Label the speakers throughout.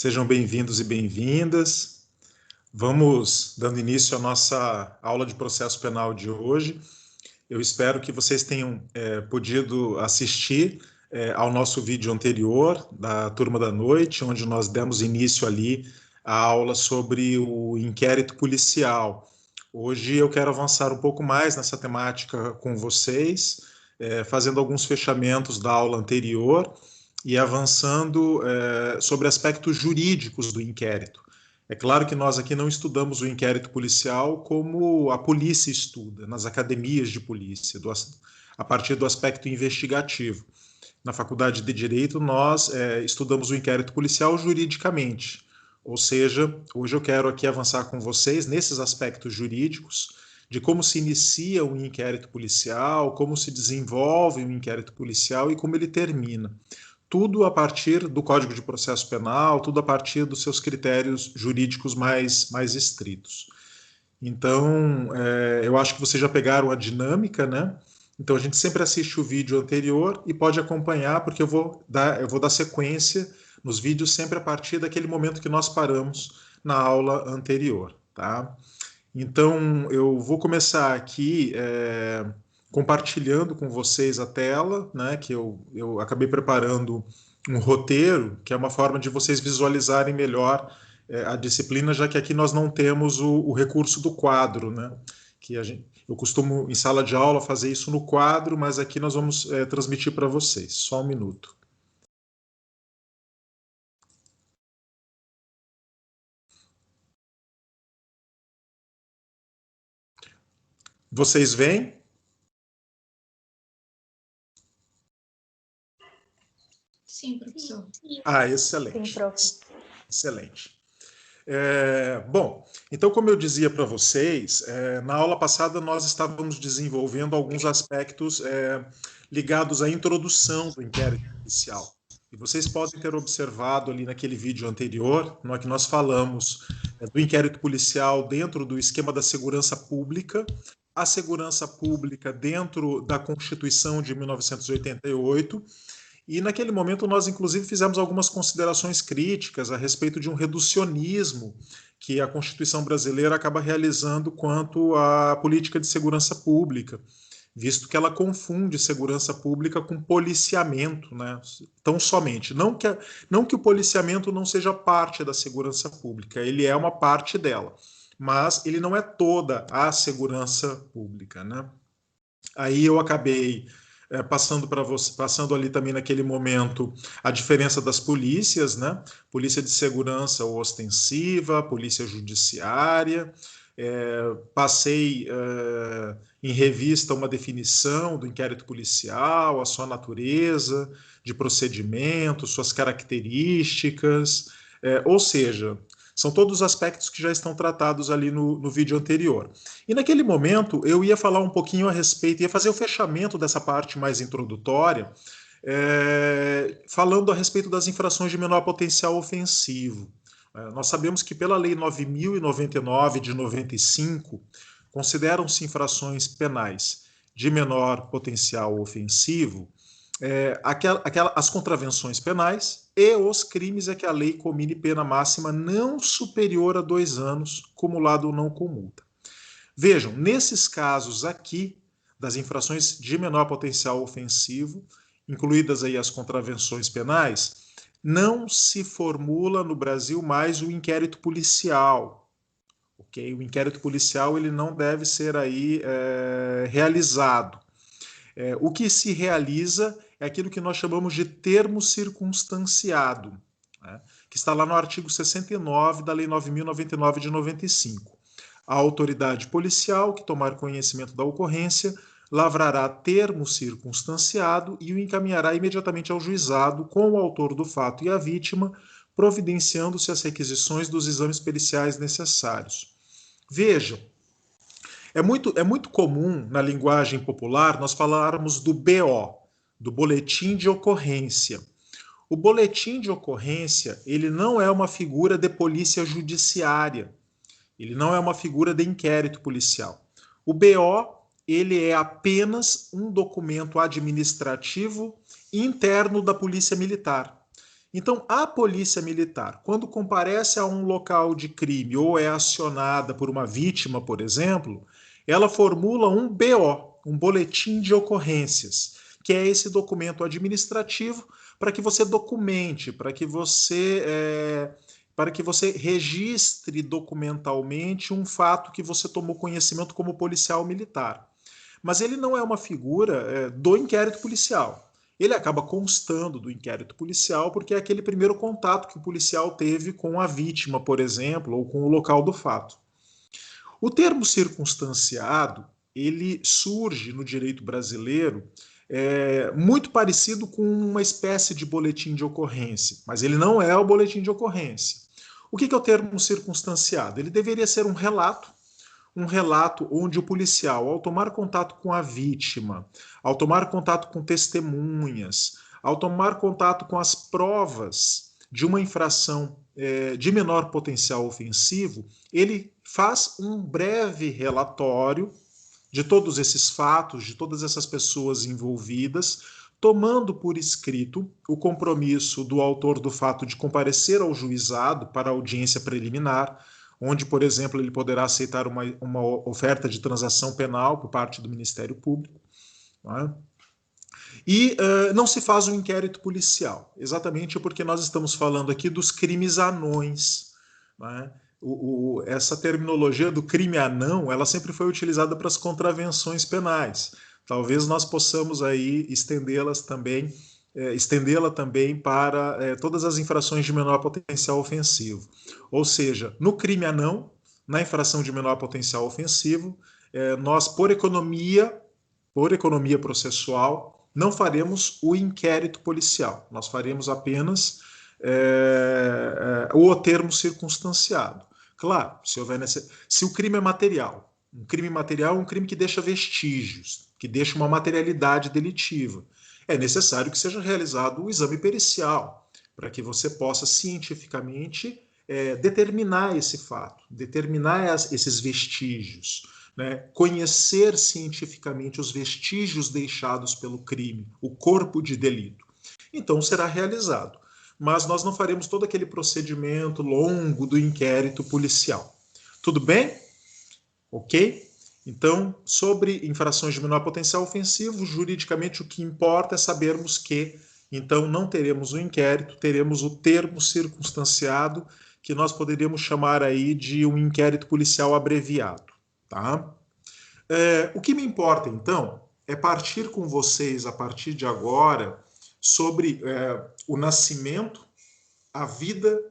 Speaker 1: Sejam bem-vindos e bem-vindas. Vamos dando início à nossa aula de processo penal de hoje. Eu espero que vocês tenham podido assistir ao nosso vídeo anterior, da turma da noite, onde nós demos início ali à aula sobre o inquérito policial. Hoje eu quero avançar um pouco mais nessa temática com vocês, fazendo alguns fechamentos da aula anterior e avançando sobre aspectos jurídicos do inquérito. É claro que nós aqui não estudamos o inquérito policial como a polícia estuda, nas academias de polícia, a partir do aspecto investigativo. Na Faculdade de Direito, nós estudamos o inquérito policial juridicamente. Ou seja, hoje eu quero aqui avançar com vocês nesses aspectos jurídicos, de como se inicia um inquérito policial, como se desenvolve um inquérito policial e como ele termina. Tudo a partir do Código de Processo Penal, tudo a partir dos seus critérios jurídicos mais estritos. Então, eu acho que vocês já pegaram a dinâmica, né? Então, a gente sempre assiste o vídeo anterior e pode acompanhar, porque eu vou dar sequência nos vídeos sempre a partir daquele momento que nós paramos na aula anterior, tá? Então, eu vou começar aqui compartilhando com vocês a tela, né, que eu acabei preparando um roteiro, que é uma forma de vocês visualizarem melhor a disciplina, já que aqui nós não temos o recurso do quadro, né, que eu costumo, em sala de aula, fazer isso no quadro, mas aqui nós vamos transmitir para vocês. Só um minuto. Vocês veem?
Speaker 2: Sim, professor.
Speaker 1: Ah, excelente.
Speaker 3: Sim, prof.
Speaker 1: Excelente. Bom, então, como eu dizia para vocês, na aula passada nós estávamos desenvolvendo alguns aspectos ligados à introdução do inquérito policial. E vocês podem ter observado ali naquele vídeo anterior, no que nós falamos do inquérito policial dentro do esquema da segurança pública, a segurança pública dentro da Constituição de 1988, e naquele momento nós, inclusive, fizemos algumas considerações críticas a respeito de um reducionismo que a Constituição brasileira acaba realizando quanto à política de segurança pública, visto que ela confunde segurança pública com policiamento, né? Tão somente. Não que o policiamento não seja parte da segurança pública, ele é uma parte dela, mas ele não é toda a segurança pública, né? Aí eu acabei passando ali também naquele momento a diferença das polícias, né? Polícia de segurança ou ostensiva, polícia judiciária. Passei em revista uma definição do inquérito policial, a sua natureza de procedimento, suas características, ou seja, são todos os aspectos que já estão tratados ali no vídeo anterior. E naquele momento eu ia falar um pouquinho a respeito, ia fazer o fechamento dessa parte mais introdutória, falando a respeito das infrações de menor potencial ofensivo. Nós sabemos que pela Lei 9.099 de 95, consideram-se infrações penais de menor potencial ofensivo as contravenções penais e os crimes é que a lei comine pena máxima não superior a 2 anos, cumulado ou não com multa. Vejam, nesses casos aqui, das infrações de menor potencial ofensivo, incluídas aí as contravenções penais, não se formula no Brasil mais o inquérito policial. Okay? O inquérito policial ele não deve ser aí realizado. O que se realiza é aquilo que nós chamamos de termo circunstanciado, né, que está lá no artigo 69 da Lei 9.099 de 95. A autoridade policial que tomar conhecimento da ocorrência lavrará termo circunstanciado e o encaminhará imediatamente ao juizado com o autor do fato e a vítima, providenciando-se as requisições dos exames periciais necessários. Vejam, é muito comum na linguagem popular nós falarmos do BO, do boletim de ocorrência. O boletim de ocorrência, ele não é uma figura de polícia judiciária, ele não é uma figura de inquérito policial. O BO, ele é apenas um documento administrativo interno da Polícia Militar. Então, a polícia militar, quando comparece a um local de crime ou é acionada por uma vítima, por exemplo, ela formula um BO, um boletim de ocorrências, que é esse documento administrativo para que você documente, para que você registre documentalmente um fato que você tomou conhecimento como policial militar. Mas ele não é uma figura do inquérito policial. Ele acaba constando do inquérito policial porque é aquele primeiro contato que o policial teve com a vítima, por exemplo, ou com o local do fato. O termo circunstanciado, ele surge no direito brasileiro muito parecido com uma espécie de boletim de ocorrência, mas ele não é o boletim de ocorrência. O que é o termo circunstanciado? Ele deveria ser um relato onde o policial, ao tomar contato com a vítima, ao tomar contato com testemunhas, ao tomar contato com as provas de uma infração de menor potencial ofensivo, ele faz um breve relatório de todos esses fatos, de todas essas pessoas envolvidas, tomando por escrito o compromisso do autor do fato de comparecer ao juizado para a audiência preliminar, onde, por exemplo, ele poderá aceitar uma oferta de transação penal por parte do Ministério Público. Não é? E não se faz um inquérito policial, exatamente porque nós estamos falando aqui dos crimes anões. Não é? Essa terminologia do crime anão, ela sempre foi utilizada para as contravenções penais. Talvez nós possamos aí estendê-la também para todas as infrações de menor potencial ofensivo. Ou seja, no crime anão, na infração de menor potencial ofensivo, nós, por economia processual, não faremos o inquérito policial. Nós faremos apenas o termo circunstanciado. Claro, se o crime é material, um crime material é um crime que deixa vestígios, que deixa uma materialidade delitiva. É necessário que seja realizado o exame pericial, para que você possa cientificamente determinar esse fato, determinar esses vestígios, né? Conhecer cientificamente os vestígios deixados pelo crime, o corpo de delito. Então será realizado. Mas nós não faremos todo aquele procedimento longo do inquérito policial. Tudo bem? Ok? Então, sobre infrações de menor potencial ofensivo, juridicamente o que importa é sabermos que, então, não teremos o inquérito, teremos o termo circunstanciado, que nós poderíamos chamar aí de um inquérito policial abreviado. Tá? O que me importa, então, é partir com vocês, a partir de agora, sobre o nascimento, a vida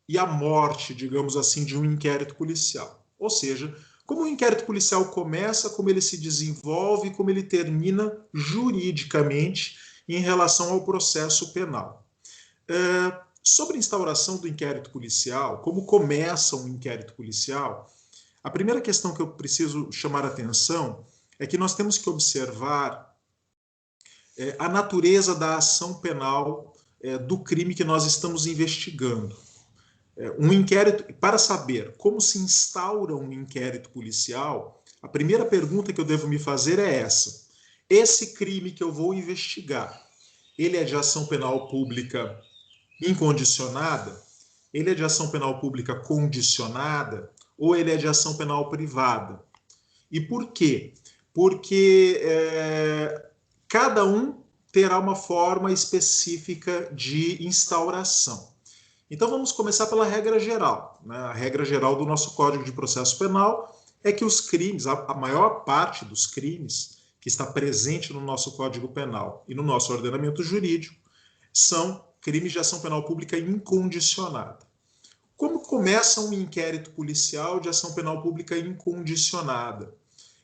Speaker 1: e a morte, digamos assim, de um inquérito policial. Ou seja, como o inquérito policial começa, como ele se desenvolve, como ele termina juridicamente em relação ao processo penal. Sobre a instauração do inquérito policial, como começa um inquérito policial, a primeira questão que eu preciso chamar a atenção é que nós temos que observar a natureza da ação penal do crime que nós estamos investigando. Um inquérito, para saber como se instaura um inquérito policial, a primeira pergunta que eu devo me fazer é essa: esse crime que eu vou investigar, ele é de ação penal pública incondicionada? Ele é de ação penal pública condicionada? Ou ele é de ação penal privada? E por quê? Porque cada um terá uma forma específica de instauração. Então vamos começar pela regra geral. Né? A regra geral do nosso Código de Processo Penal é que os crimes, a maior parte dos crimes que está presente no nosso Código Penal e no nosso ordenamento jurídico, são crimes de ação penal pública incondicionada. Como começa um inquérito policial de ação penal pública incondicionada?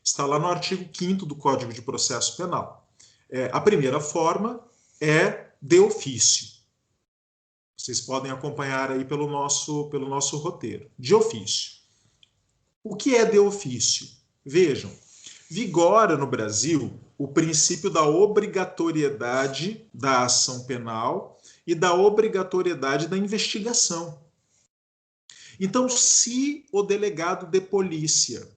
Speaker 1: Está lá no artigo 5º do Código de Processo Penal. A primeira forma é de ofício. Vocês podem acompanhar aí pelo nosso roteiro. De ofício. O que é de ofício? Vejam, vigora no Brasil o princípio da obrigatoriedade da ação penal e da obrigatoriedade da investigação. Então, se o delegado de polícia,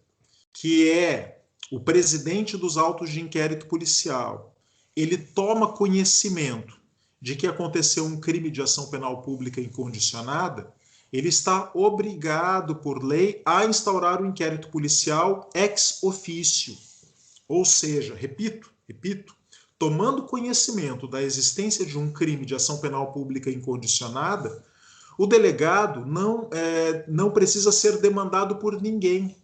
Speaker 1: que é o presidente dos autos de inquérito policial, ele toma conhecimento de que aconteceu um crime de ação penal pública incondicionada, ele está obrigado por lei a instaurar o inquérito policial ex officio. Ou seja, repito, tomando conhecimento da existência de um crime de ação penal pública incondicionada, o delegado não precisa ser demandado por ninguém.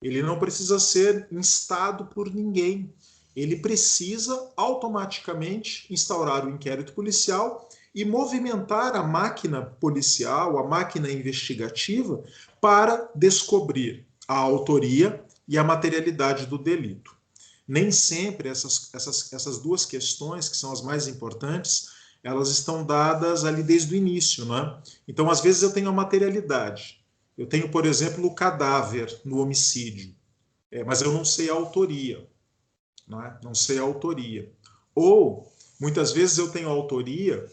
Speaker 1: Ele não precisa ser instado por ninguém. Ele precisa automaticamente instaurar o inquérito policial e movimentar a máquina policial, a máquina investigativa, para descobrir a autoria e a materialidade do delito. Nem sempre essas duas questões, que são as mais importantes, elas estão dadas ali desde o início, né? Então, às vezes eu tenho a materialidade. Eu tenho, por exemplo, o cadáver no homicídio, mas eu não sei a autoria, né? Não sei a autoria. Ou, muitas vezes eu tenho a autoria,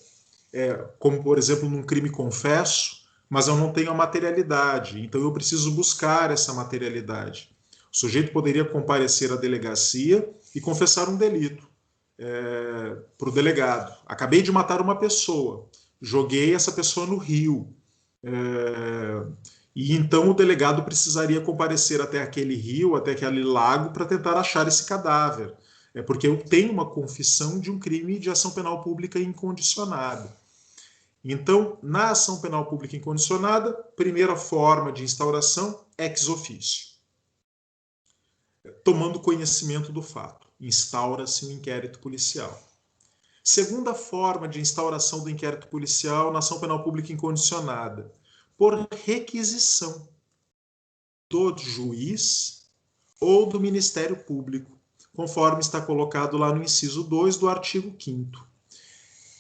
Speaker 1: como, por exemplo, num crime confesso, mas eu não tenho a materialidade, então eu preciso buscar essa materialidade. O sujeito poderia comparecer à delegacia e confessar um delito para o delegado. Acabei de matar uma pessoa, joguei essa pessoa no rio. E então o delegado precisaria comparecer até aquele rio, até aquele lago, para tentar achar esse cadáver. Porque eu tenho uma confissão de um crime de ação penal pública incondicionada. Então, na ação penal pública incondicionada, primeira forma de instauração, ex officio. Tomando conhecimento do fato, instaura-se um inquérito policial. Segunda forma de instauração do inquérito policial na ação penal pública incondicionada, por requisição do juiz ou do Ministério Público, conforme está colocado lá no inciso 2 do artigo 5º.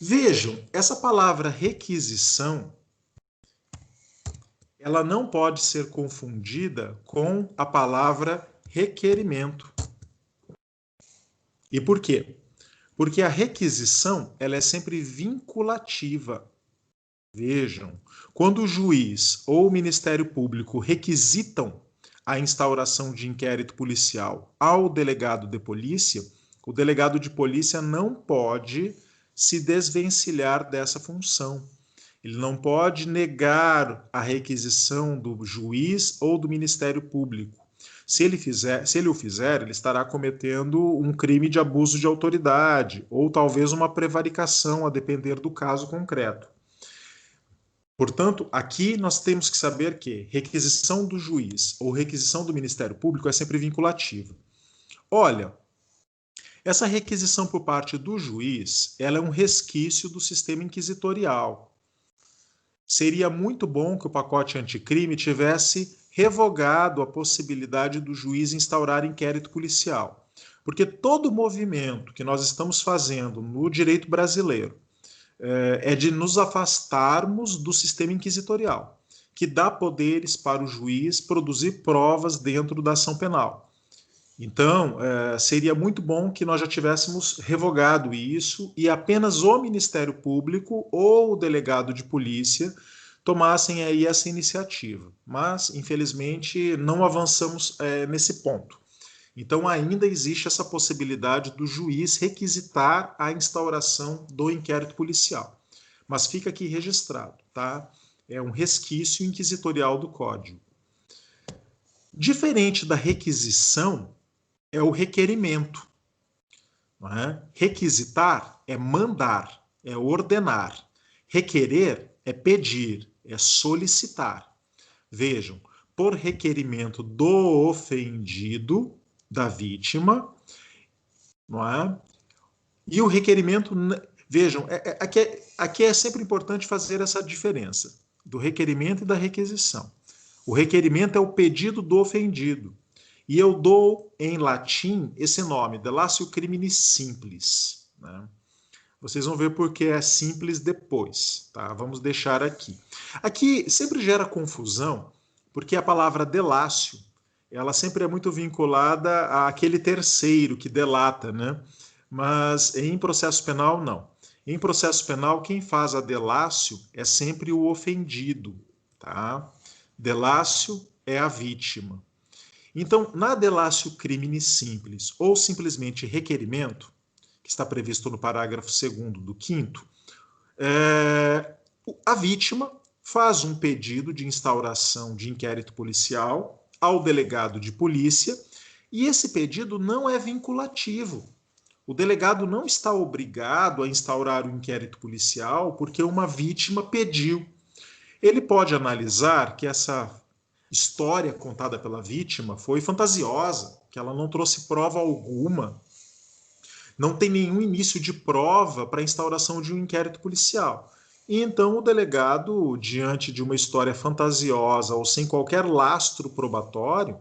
Speaker 1: Vejam, essa palavra requisição, ela não pode ser confundida com a palavra requerimento. E por quê? Porque a requisição, ela é sempre vinculativa. Vejam, quando o juiz ou o Ministério Público requisitam a instauração de inquérito policial ao delegado de polícia, o delegado de polícia não pode se desvencilhar dessa função. Ele não pode negar a requisição do juiz ou do Ministério Público. Se ele o fizer, ele estará cometendo um crime de abuso de autoridade ou talvez uma prevaricação, a depender do caso concreto. Portanto, aqui nós temos que saber que requisição do juiz ou requisição do Ministério Público é sempre vinculativa. Olha, essa requisição por parte do juiz, ela é um resquício do sistema inquisitorial. Seria muito bom que o pacote anticrime tivesse revogado a possibilidade do juiz instaurar inquérito policial. Porque todo movimento que nós estamos fazendo no direito brasileiro é de nos afastarmos do sistema inquisitorial, que dá poderes para o juiz produzir provas dentro da ação penal. Então, seria muito bom que nós já tivéssemos revogado isso e apenas o Ministério Público ou o delegado de polícia tomassem aí essa iniciativa. Mas, infelizmente, não avançamos nesse ponto. Então, ainda existe essa possibilidade do juiz requisitar a instauração do inquérito policial. Mas fica aqui registrado, tá? É um resquício inquisitorial do Código. Diferente da requisição, é o requerimento. Não é? Requisitar é mandar, é ordenar. Requerer é pedir, é solicitar. Vejam, por requerimento do ofendido, da vítima, não é? E o requerimento, vejam, aqui é sempre importante fazer essa diferença do requerimento e da requisição. O requerimento é o pedido do ofendido. E eu dou em latim esse nome, delatio crimini simples. Né? Vocês vão ver porque é simples depois. Tá? Vamos deixar aqui. Aqui sempre gera confusão, porque a palavra delatio, ela sempre é muito vinculada àquele terceiro que delata, né? Mas em processo penal, não. Em processo penal, quem faz a delatio é sempre o ofendido. Tá? Delatio é a vítima. Então, na delatio crimini simples ou simplesmente requerimento, que está previsto no parágrafo 2º do 5º, A vítima faz um pedido de instauração de inquérito policial ao delegado de polícia e esse pedido não é vinculativo. O delegado não está obrigado a instaurar o inquérito policial porque uma vítima pediu. Ele pode analisar que essa história contada pela vítima foi fantasiosa, que ela não trouxe prova alguma, não tem nenhum início de prova para a instauração de um inquérito policial. E então o delegado, diante de uma história fantasiosa ou sem qualquer lastro probatório,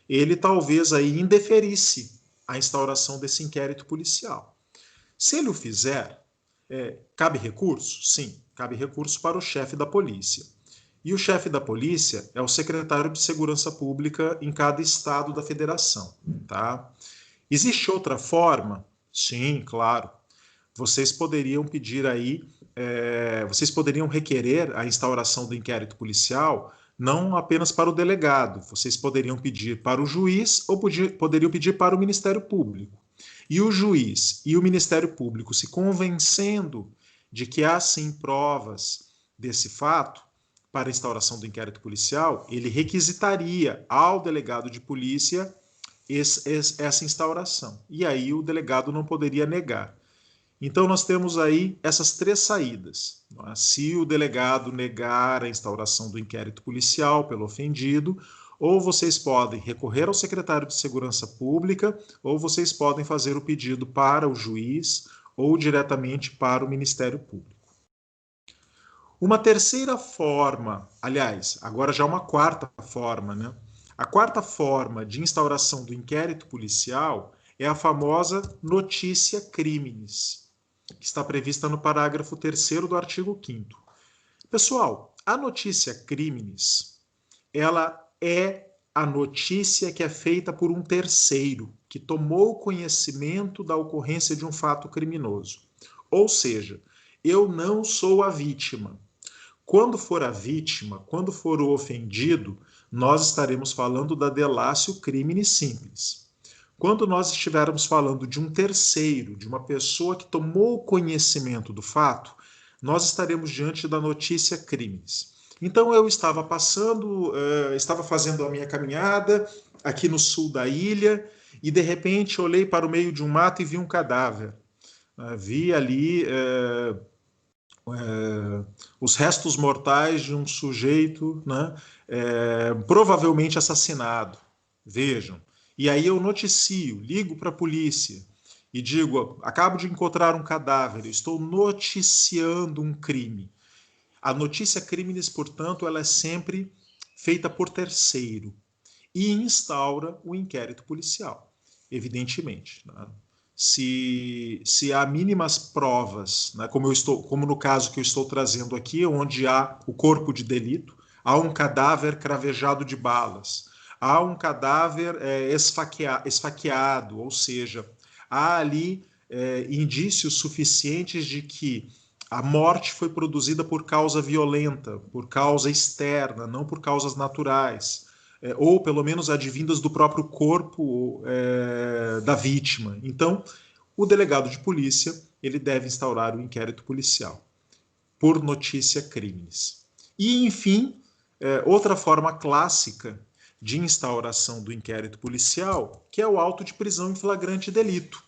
Speaker 1: ele talvez aí indeferisse a instauração desse inquérito policial. Se ele o fizer, cabe recurso? Sim, cabe recurso para o chefe da polícia. E o chefe da polícia é o secretário de Segurança Pública em cada estado da federação, tá? Existe outra forma? Sim, claro. Vocês poderiam pedir aí, vocês poderiam requerer a instauração do inquérito policial não apenas para o delegado, vocês poderiam pedir para o juiz ou poderiam pedir para o Ministério Público. E o juiz e o Ministério Público se convencendo de que há sim provas desse fato para a instauração do inquérito policial, ele requisitaria ao delegado de polícia essa instauração. E aí o delegado não poderia negar. Então nós temos aí essas três saídas. Se o delegado negar a instauração do inquérito policial pelo ofendido, ou vocês podem recorrer ao secretário de Segurança Pública, ou vocês podem fazer o pedido para o juiz ou diretamente para o Ministério Público. Uma terceira forma, aliás, agora já uma quarta forma, né? A quarta forma de instauração do inquérito policial é a famosa notícia criminis, que está prevista no parágrafo 3º do artigo 5º. Pessoal, a notícia criminis, ela é a notícia que é feita por um terceiro, que tomou conhecimento da ocorrência de um fato criminoso. Ou seja, eu não sou a vítima. Quando for a vítima, quando for o ofendido, nós estaremos falando da delatio crimini simples. Quando nós estivermos falando de um terceiro, de uma pessoa que tomou conhecimento do fato, nós estaremos diante da notícia criminis. Então eu estava estava fazendo a minha caminhada aqui no sul da ilha e de repente olhei para o meio de um mato e vi um cadáver. Vi ali os restos mortais de um sujeito, né, provavelmente assassinado. Vejam. E aí eu noticio, ligo para a polícia e digo, acabo de encontrar um cadáver, estou noticiando um crime. A notícia criminis, portanto, ela é sempre feita por terceiro e instaura o inquérito policial, evidentemente. Né? Se há mínimas provas, né, como no caso que eu estou trazendo aqui, onde há o corpo de delito, há um cadáver cravejado de balas, há um cadáver esfaqueado, ou seja, há ali indícios suficientes de que a morte foi produzida por causa violenta, por causa externa, não por causas naturais, ou pelo menos advindas do próprio corpo da vítima. Então, o delegado de polícia ele deve instaurar o inquérito policial por notícia criminis. E, enfim, outra forma clássica de instauração do inquérito policial, que é o auto de prisão em flagrante delito,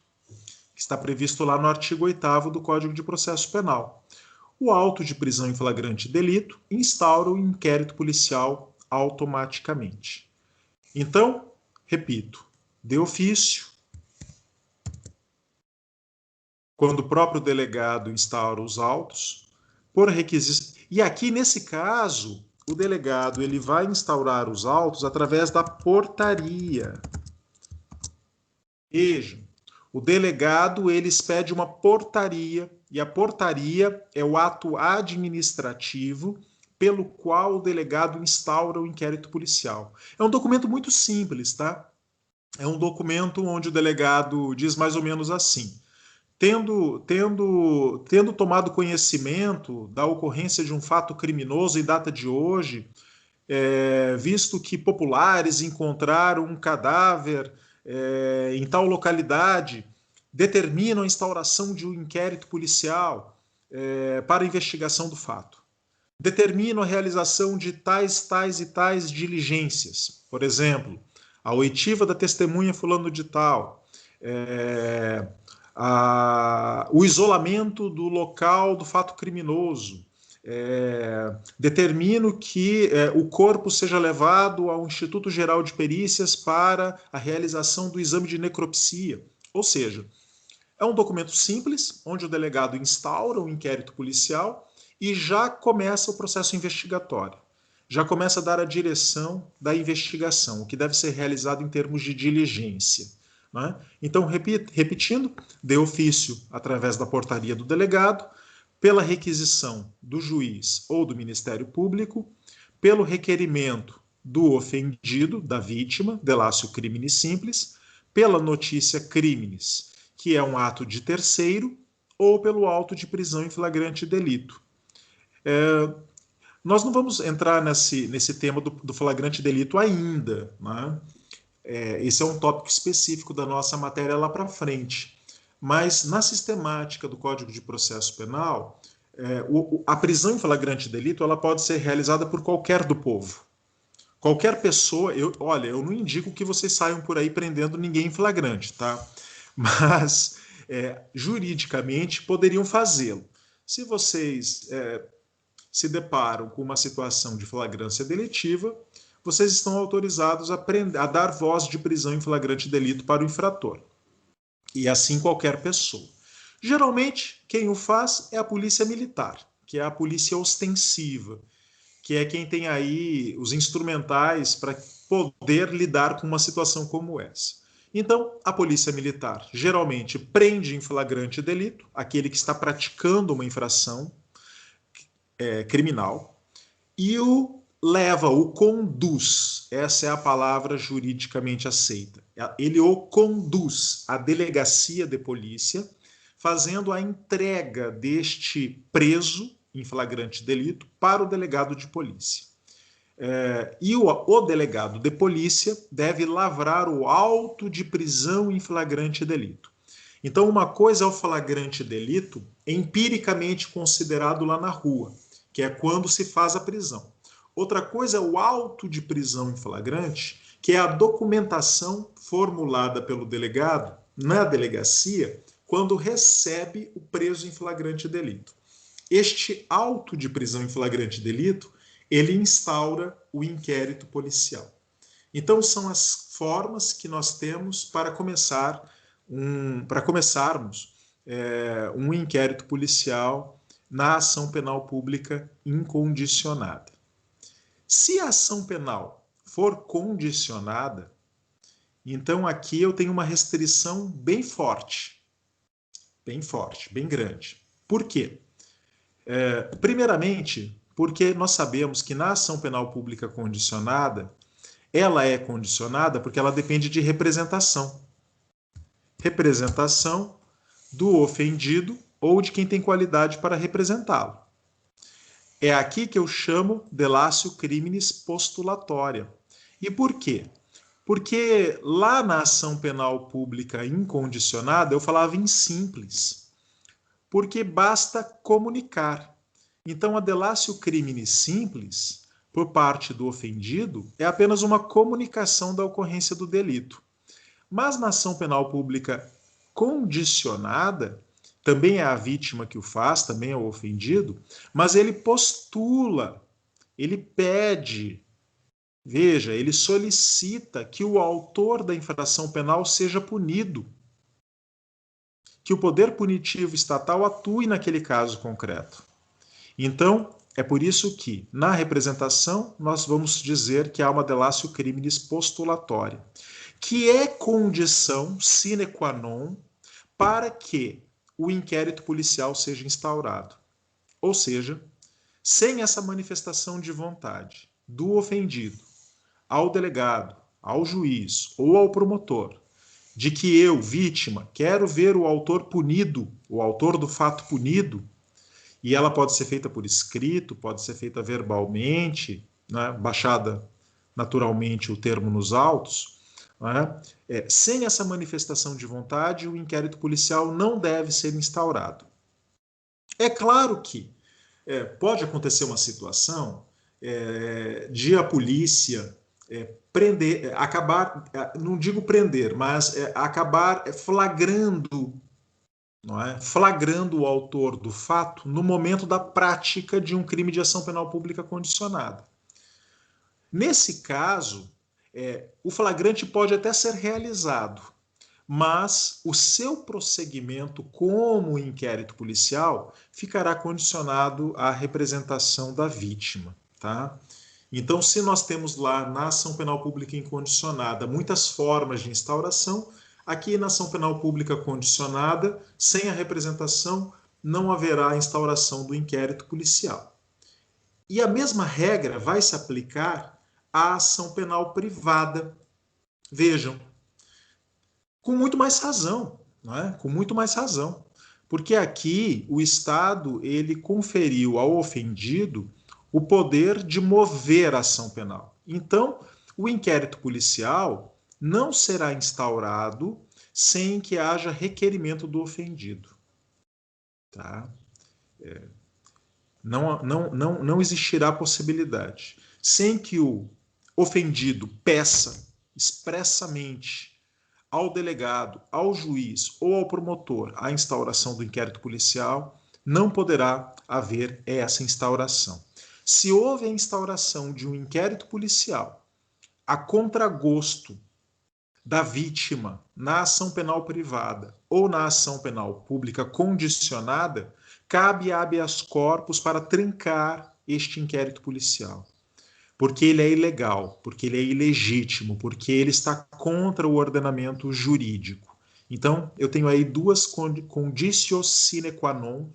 Speaker 1: que está previsto lá no artigo 8º do Código de Processo Penal. O auto de prisão em flagrante delito instaura o inquérito policial automaticamente. Então, repito, de ofício, quando o próprio delegado instaura os autos, por requisição. E aqui, nesse caso, o delegado ele vai instaurar os autos através da portaria. Vejam, o delegado ele expede uma portaria, e a portaria é o ato administrativo pelo qual o delegado instaura o inquérito policial. É um documento muito simples, tá? É um documento onde o delegado diz mais ou menos assim: tendo tomado conhecimento da ocorrência de um fato criminoso em data de hoje, visto que populares encontraram um cadáver em tal localidade, determinam a instauração de um inquérito policial. para a investigação do fato. Determino a realização de tais e tais diligências. Por exemplo, a oitiva da testemunha fulano de tal, o isolamento do local do fato criminoso, determino que o corpo seja levado ao Instituto Geral de Perícias para a realização do exame de necropsia. Ou seja, é um documento simples, onde o delegado instaura o inquérito policial e já começa o processo investigatório. Já começa a dar a direção da investigação, o que deve ser realizado em termos de diligência. Né? Então, repetindo, de ofício através da portaria do delegado, pela requisição do juiz ou do Ministério Público, pelo requerimento do ofendido, da vítima, delatio criminis simples, pela notícia criminis, que é um ato de terceiro, ou pelo auto de prisão em flagrante delito. Nós não vamos entrar nesse tema do flagrante delito ainda, né? Esse é um tópico específico da nossa matéria lá para frente. Mas na sistemática do Código de Processo Penal, a prisão em flagrante delito ela pode ser realizada por qualquer do povo. Qualquer pessoa, eu não indico que vocês saiam por aí prendendo ninguém em flagrante, tá? Mas juridicamente poderiam fazê-lo. Se vocês se deparam com uma situação de flagrância delitiva, vocês estão autorizados a dar voz de prisão em flagrante delito para o infrator. E assim qualquer pessoa. Geralmente, quem o faz é a polícia militar, que é a polícia ostensiva, que é quem tem aí os instrumentais para poder lidar com uma situação como essa. Então, a polícia militar geralmente prende em flagrante delito aquele que está praticando uma infração criminal e o leva, o conduz, essa é a palavra juridicamente aceita. Ele o conduz à delegacia de polícia, fazendo a entrega deste preso em flagrante delito para o delegado de polícia. E o delegado de polícia deve lavrar o auto de prisão em flagrante delito. Então, uma coisa é o flagrante delito empiricamente considerado lá na rua, que é quando se faz a prisão. Outra coisa é o auto de prisão em flagrante, que é a documentação formulada pelo delegado na delegacia quando recebe o preso em flagrante delito. Este auto de prisão em flagrante delito, ele instaura o inquérito policial. Então, são as formas que nós temos para começarmos um inquérito policial na ação penal pública incondicionada. Se a ação penal for condicionada, então aqui eu tenho uma restrição bem forte, bem grande. Por quê? Primeiramente, porque nós sabemos que na ação penal pública condicionada, ela é condicionada porque ela depende de representação. Representação do ofendido ou de quem tem qualidade para representá-lo. É aqui que eu chamo delatio criminis postulatória. E por quê? Porque lá na ação penal pública incondicionada eu falava em simples. Porque basta comunicar. Então a delatio criminis simples, por parte do ofendido, é apenas uma comunicação da ocorrência do delito. Mas na ação penal pública condicionada, também é a vítima que o faz, também é o ofendido, mas ele postula, ele pede, veja, ele solicita que o autor da infração penal seja punido, que o poder punitivo estatal atue naquele caso concreto. Então, é por isso que, na representação, nós vamos dizer que há uma delatio criminis postulatória, que é condição sine qua non para que o inquérito policial seja instaurado. Ou seja, sem essa manifestação de vontade do ofendido ao delegado, ao juiz ou ao promotor, de que eu, vítima, quero ver o autor punido, o autor do fato punido, e ela pode ser feita por escrito, pode ser feita verbalmente, né, baixada naturalmente o termo nos autos, né, sem essa manifestação de vontade, o inquérito policial não deve ser instaurado. É claro que pode acontecer uma situação de a polícia prender, acabar, não digo prender, mas acabar flagrando, não é? Flagrando o autor do fato no momento da prática de um crime de ação penal pública condicionada. Nesse caso, o flagrante pode até ser realizado, mas o seu prosseguimento como inquérito policial ficará condicionado à representação da vítima, tá? Então, se nós temos lá na ação penal pública incondicionada muitas formas de instauração, aqui na ação penal pública condicionada, sem a representação, não haverá instauração do inquérito policial. E a mesma regra vai se aplicar à ação penal privada. Vejam, com muito mais razão, não é? Com muito mais razão. Porque aqui o Estado ele conferiu ao ofendido o poder de mover a ação penal. Então, o inquérito policial não será instaurado sem que haja requerimento do ofendido. Tá? Não existirá possibilidade. Sem que o ofendido peça expressamente ao delegado, ao juiz ou ao promotor a instauração do inquérito policial, não poderá haver essa instauração. Se houve a instauração de um inquérito policial a contragosto da vítima na ação penal privada ou na ação penal pública condicionada, cabe habeas corpus para trancar este inquérito policial. Porque ele é ilegal, porque ele é ilegítimo, porque ele está contra o ordenamento jurídico. Então, eu tenho aí duas conditio sine qua non,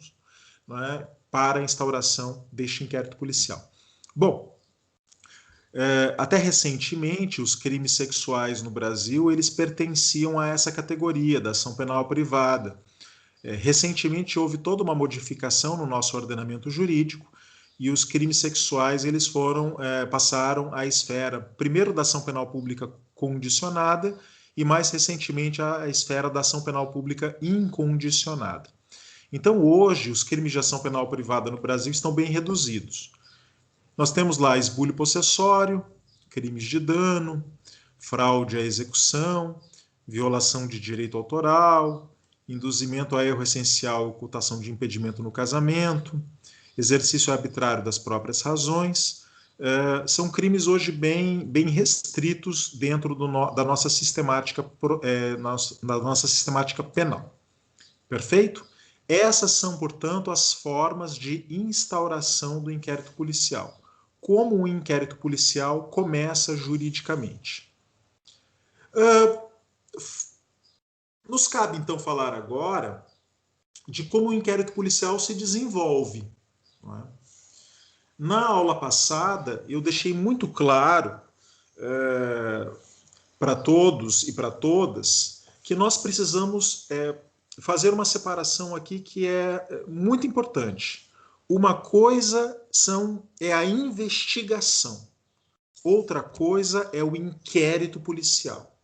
Speaker 1: né, para a instauração deste inquérito policial. Bom, até recentemente, os crimes sexuais no Brasil, eles pertenciam a essa categoria da ação penal privada. Recentemente houve toda uma modificação no nosso ordenamento jurídico, e os crimes sexuais eles passaram à esfera, primeiro da ação penal pública condicionada e mais recentemente à esfera da ação penal pública incondicionada. Então hoje os crimes de ação penal privada no Brasil estão bem reduzidos. Nós temos lá esbulho possessório, crimes de dano, fraude à execução, violação de direito autoral, induzimento a erro essencial e ocultação de impedimento no casamento, exercício arbitrário das próprias razões, são crimes hoje bem restritos dentro da nossa sistemática, da nossa sistemática penal. Perfeito? Essas são, portanto, as formas de instauração do inquérito policial. Como o inquérito policial começa juridicamente. Nos cabe, então, falar agora de como o inquérito policial se desenvolve. Na aula passada, eu deixei muito claro para todos e para todas que nós precisamos fazer uma separação aqui que é muito importante. Uma coisa é a investigação, outra coisa é o inquérito policial.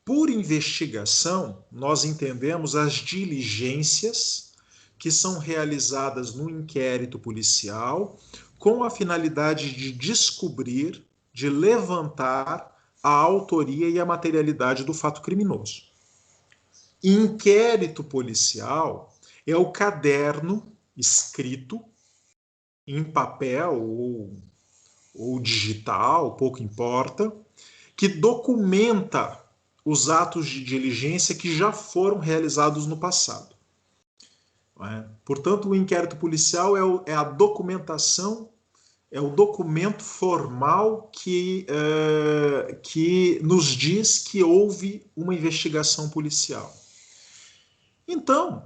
Speaker 1: Por investigação, nós entendemos as diligências que são realizadas no inquérito policial com a finalidade de descobrir, de levantar a autoria e a materialidade do fato criminoso. Inquérito policial é o caderno escrito em papel ou digital, pouco importa, que documenta os atos de diligência que já foram realizados no passado. Portanto, o inquérito policial é a documentação, é o documento formal que nos diz que houve uma investigação policial. Então,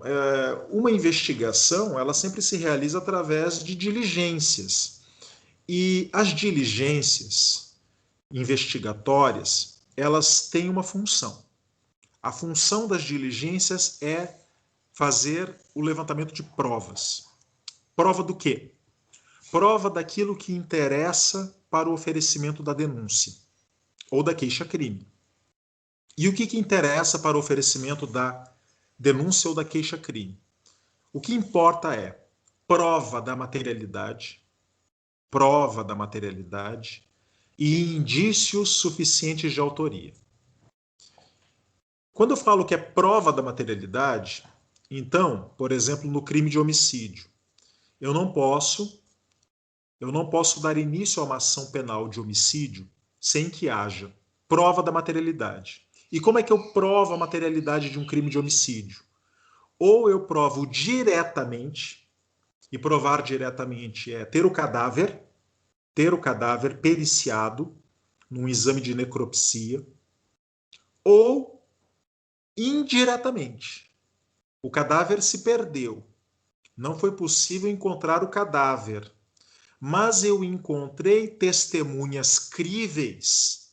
Speaker 1: uma investigação, ela sempre se realiza através de diligências. E as diligências investigatórias, elas têm uma função. A função das diligências é fazer o levantamento de provas. Prova do quê? Prova daquilo que interessa para o oferecimento da denúncia ou da queixa-crime. E o que interessa para o oferecimento da denúncia ou da queixa-crime? O que importa é prova da materialidade e indícios suficientes de autoria. Quando eu falo que é prova da materialidade, então, por exemplo, no crime de homicídio, eu não posso dar início a uma ação penal de homicídio sem que haja prova da materialidade. E como é que eu provo a materialidade de um crime de homicídio? Ou eu provo diretamente, e provar diretamente é ter o cadáver periciado num exame de necropsia, ou indiretamente. O cadáver se perdeu. Não foi possível encontrar o cadáver, mas eu encontrei testemunhas críveis,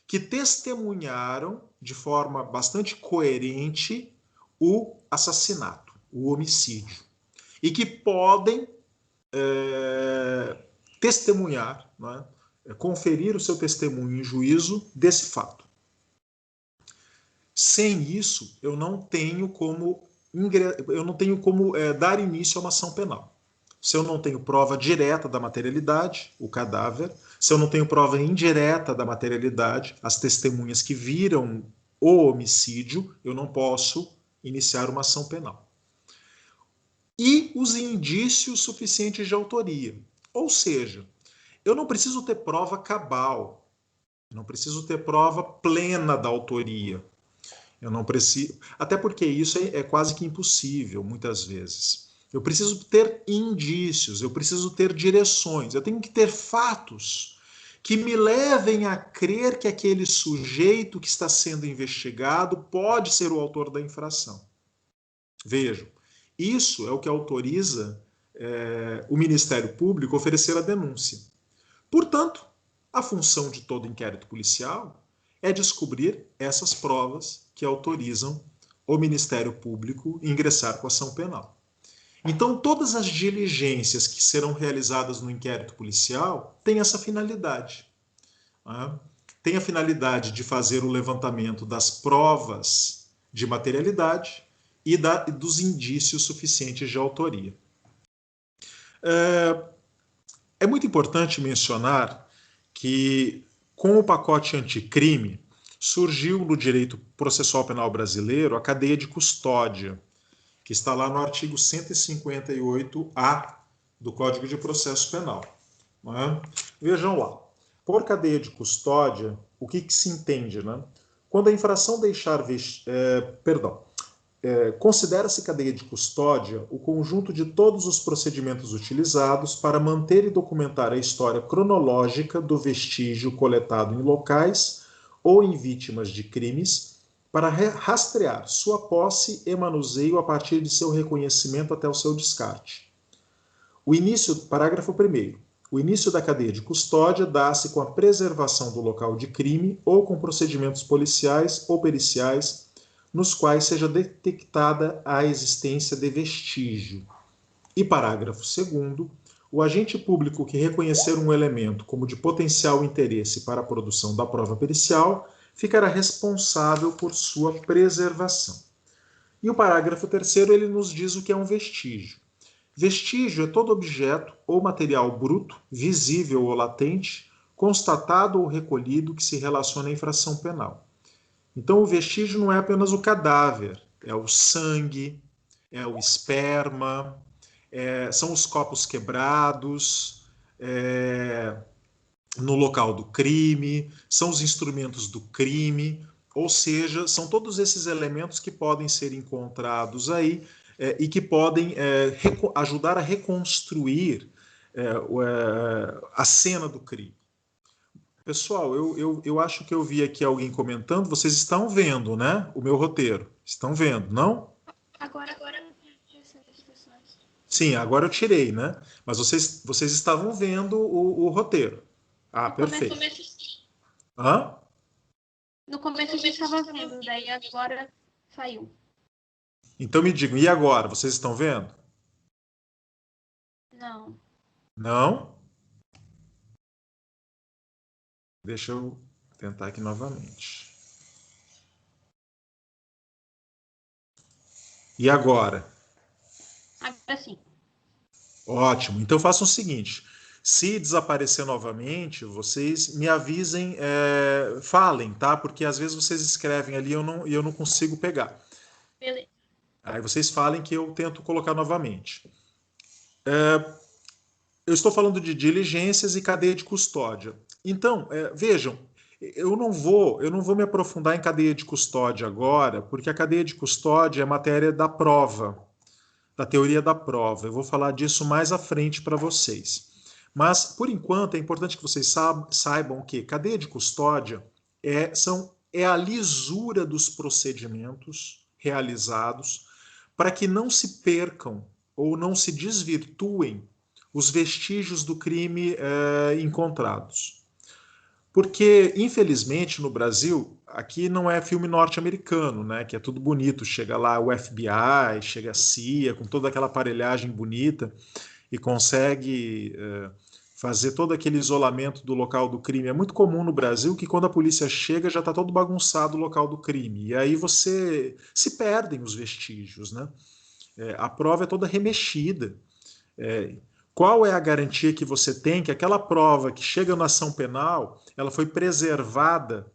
Speaker 1: que testemunharam de forma bastante coerente o assassinato, o homicídio, e que podem testemunhar, né, conferir o seu testemunho em juízo desse fato. Sem isso, eu não tenho como dar início a uma ação penal. Se eu não tenho prova direta da materialidade, o cadáver, se eu não tenho prova indireta da materialidade, as testemunhas que viram o homicídio, eu não posso iniciar uma ação penal. E os indícios suficientes de autoria. Ou seja, eu não preciso ter prova cabal, não preciso ter prova plena da autoria. Eu não preciso, até porque isso é quase que impossível muitas vezes. Eu preciso ter indícios, eu preciso ter direções, eu tenho que ter fatos que me levem a crer que aquele sujeito que está sendo investigado pode ser o autor da infração. Vejam, isso é o que autoriza o Ministério Público a oferecer a denúncia. Portanto, a função de todo inquérito policial é descobrir essas provas que autorizam o Ministério Público a ingressar com ação penal. Então, todas as diligências que serão realizadas no inquérito policial têm essa finalidade. Né? Tem a finalidade de fazer o levantamento das provas de materialidade e dos indícios suficientes de autoria. É muito importante mencionar que, com o pacote anticrime, surgiu no direito processual penal brasileiro a cadeia de custódia, que está lá no artigo 158-A do Código de Processo Penal. Não é? Vejam lá. Por cadeia de custódia, o que se entende? Né? Quando a infração deixar... considera-se cadeia de custódia o conjunto de todos os procedimentos utilizados para manter e documentar a história cronológica do vestígio coletado em locais ou em vítimas de crimes, para rastrear sua posse e manuseio a partir de seu reconhecimento até o seu descarte. Parágrafo 1º. O início da cadeia de custódia dá-se com a preservação do local de crime ou com procedimentos policiais ou periciais nos quais seja detectada a existência de vestígio. E parágrafo 2º, o agente público que reconhecer um elemento como de potencial interesse para a produção da prova pericial ficará responsável por sua preservação. E o parágrafo 3º, ele nos diz o que é um vestígio. Vestígio é todo objeto ou material bruto, visível ou latente, constatado ou recolhido que se relaciona à infração penal. Então, o vestígio não é apenas o cadáver, é o sangue, é o esperma, são os copos quebrados no local do crime, são os instrumentos do crime, ou seja, são todos esses elementos que podem ser encontrados aí e que podem ajudar a reconstruir a cena do crime. Pessoal, eu acho que eu vi aqui alguém comentando, vocês estão vendo, né? O meu roteiro. Estão vendo, não?
Speaker 2: Agora.
Speaker 1: Sim, agora eu tirei, né? Mas vocês estavam vendo o roteiro. Ah, perfeito. Hã?
Speaker 2: No começo a gente estava vendo, daí agora saiu.
Speaker 1: Então me digam, e agora? Vocês estão vendo?
Speaker 2: Não.
Speaker 1: Não? Deixa eu tentar aqui novamente. E agora?
Speaker 2: Agora sim.
Speaker 1: Ótimo. Então façam o seguinte: se desaparecer novamente, vocês me avisem, falem, tá? Porque às vezes vocês escrevem ali e eu não consigo pegar.
Speaker 2: Beleza.
Speaker 1: Aí vocês falem que eu tento colocar novamente. Eu estou falando de diligências e cadeia de custódia. Então, vejam, eu não vou me aprofundar em cadeia de custódia agora, porque a cadeia de custódia é matéria da prova, da teoria da prova. Eu vou falar disso mais à frente para vocês. Mas, por enquanto, é importante que vocês saibam que cadeia de custódia é a lisura dos procedimentos realizados para que não se percam ou não se desvirtuem os vestígios do crime encontrados. Porque, infelizmente, no Brasil, aqui não é filme norte-americano, né? Que é tudo bonito. Chega lá o FBI, chega a CIA, com toda aquela aparelhagem bonita e consegue fazer todo aquele isolamento do local do crime. É muito comum no Brasil que quando a polícia chega já está todo bagunçado o local do crime. E aí você se perdem os vestígios, né? A prova é toda remexida. Qual é a garantia que você tem que aquela prova que chega na ação penal, ela foi preservada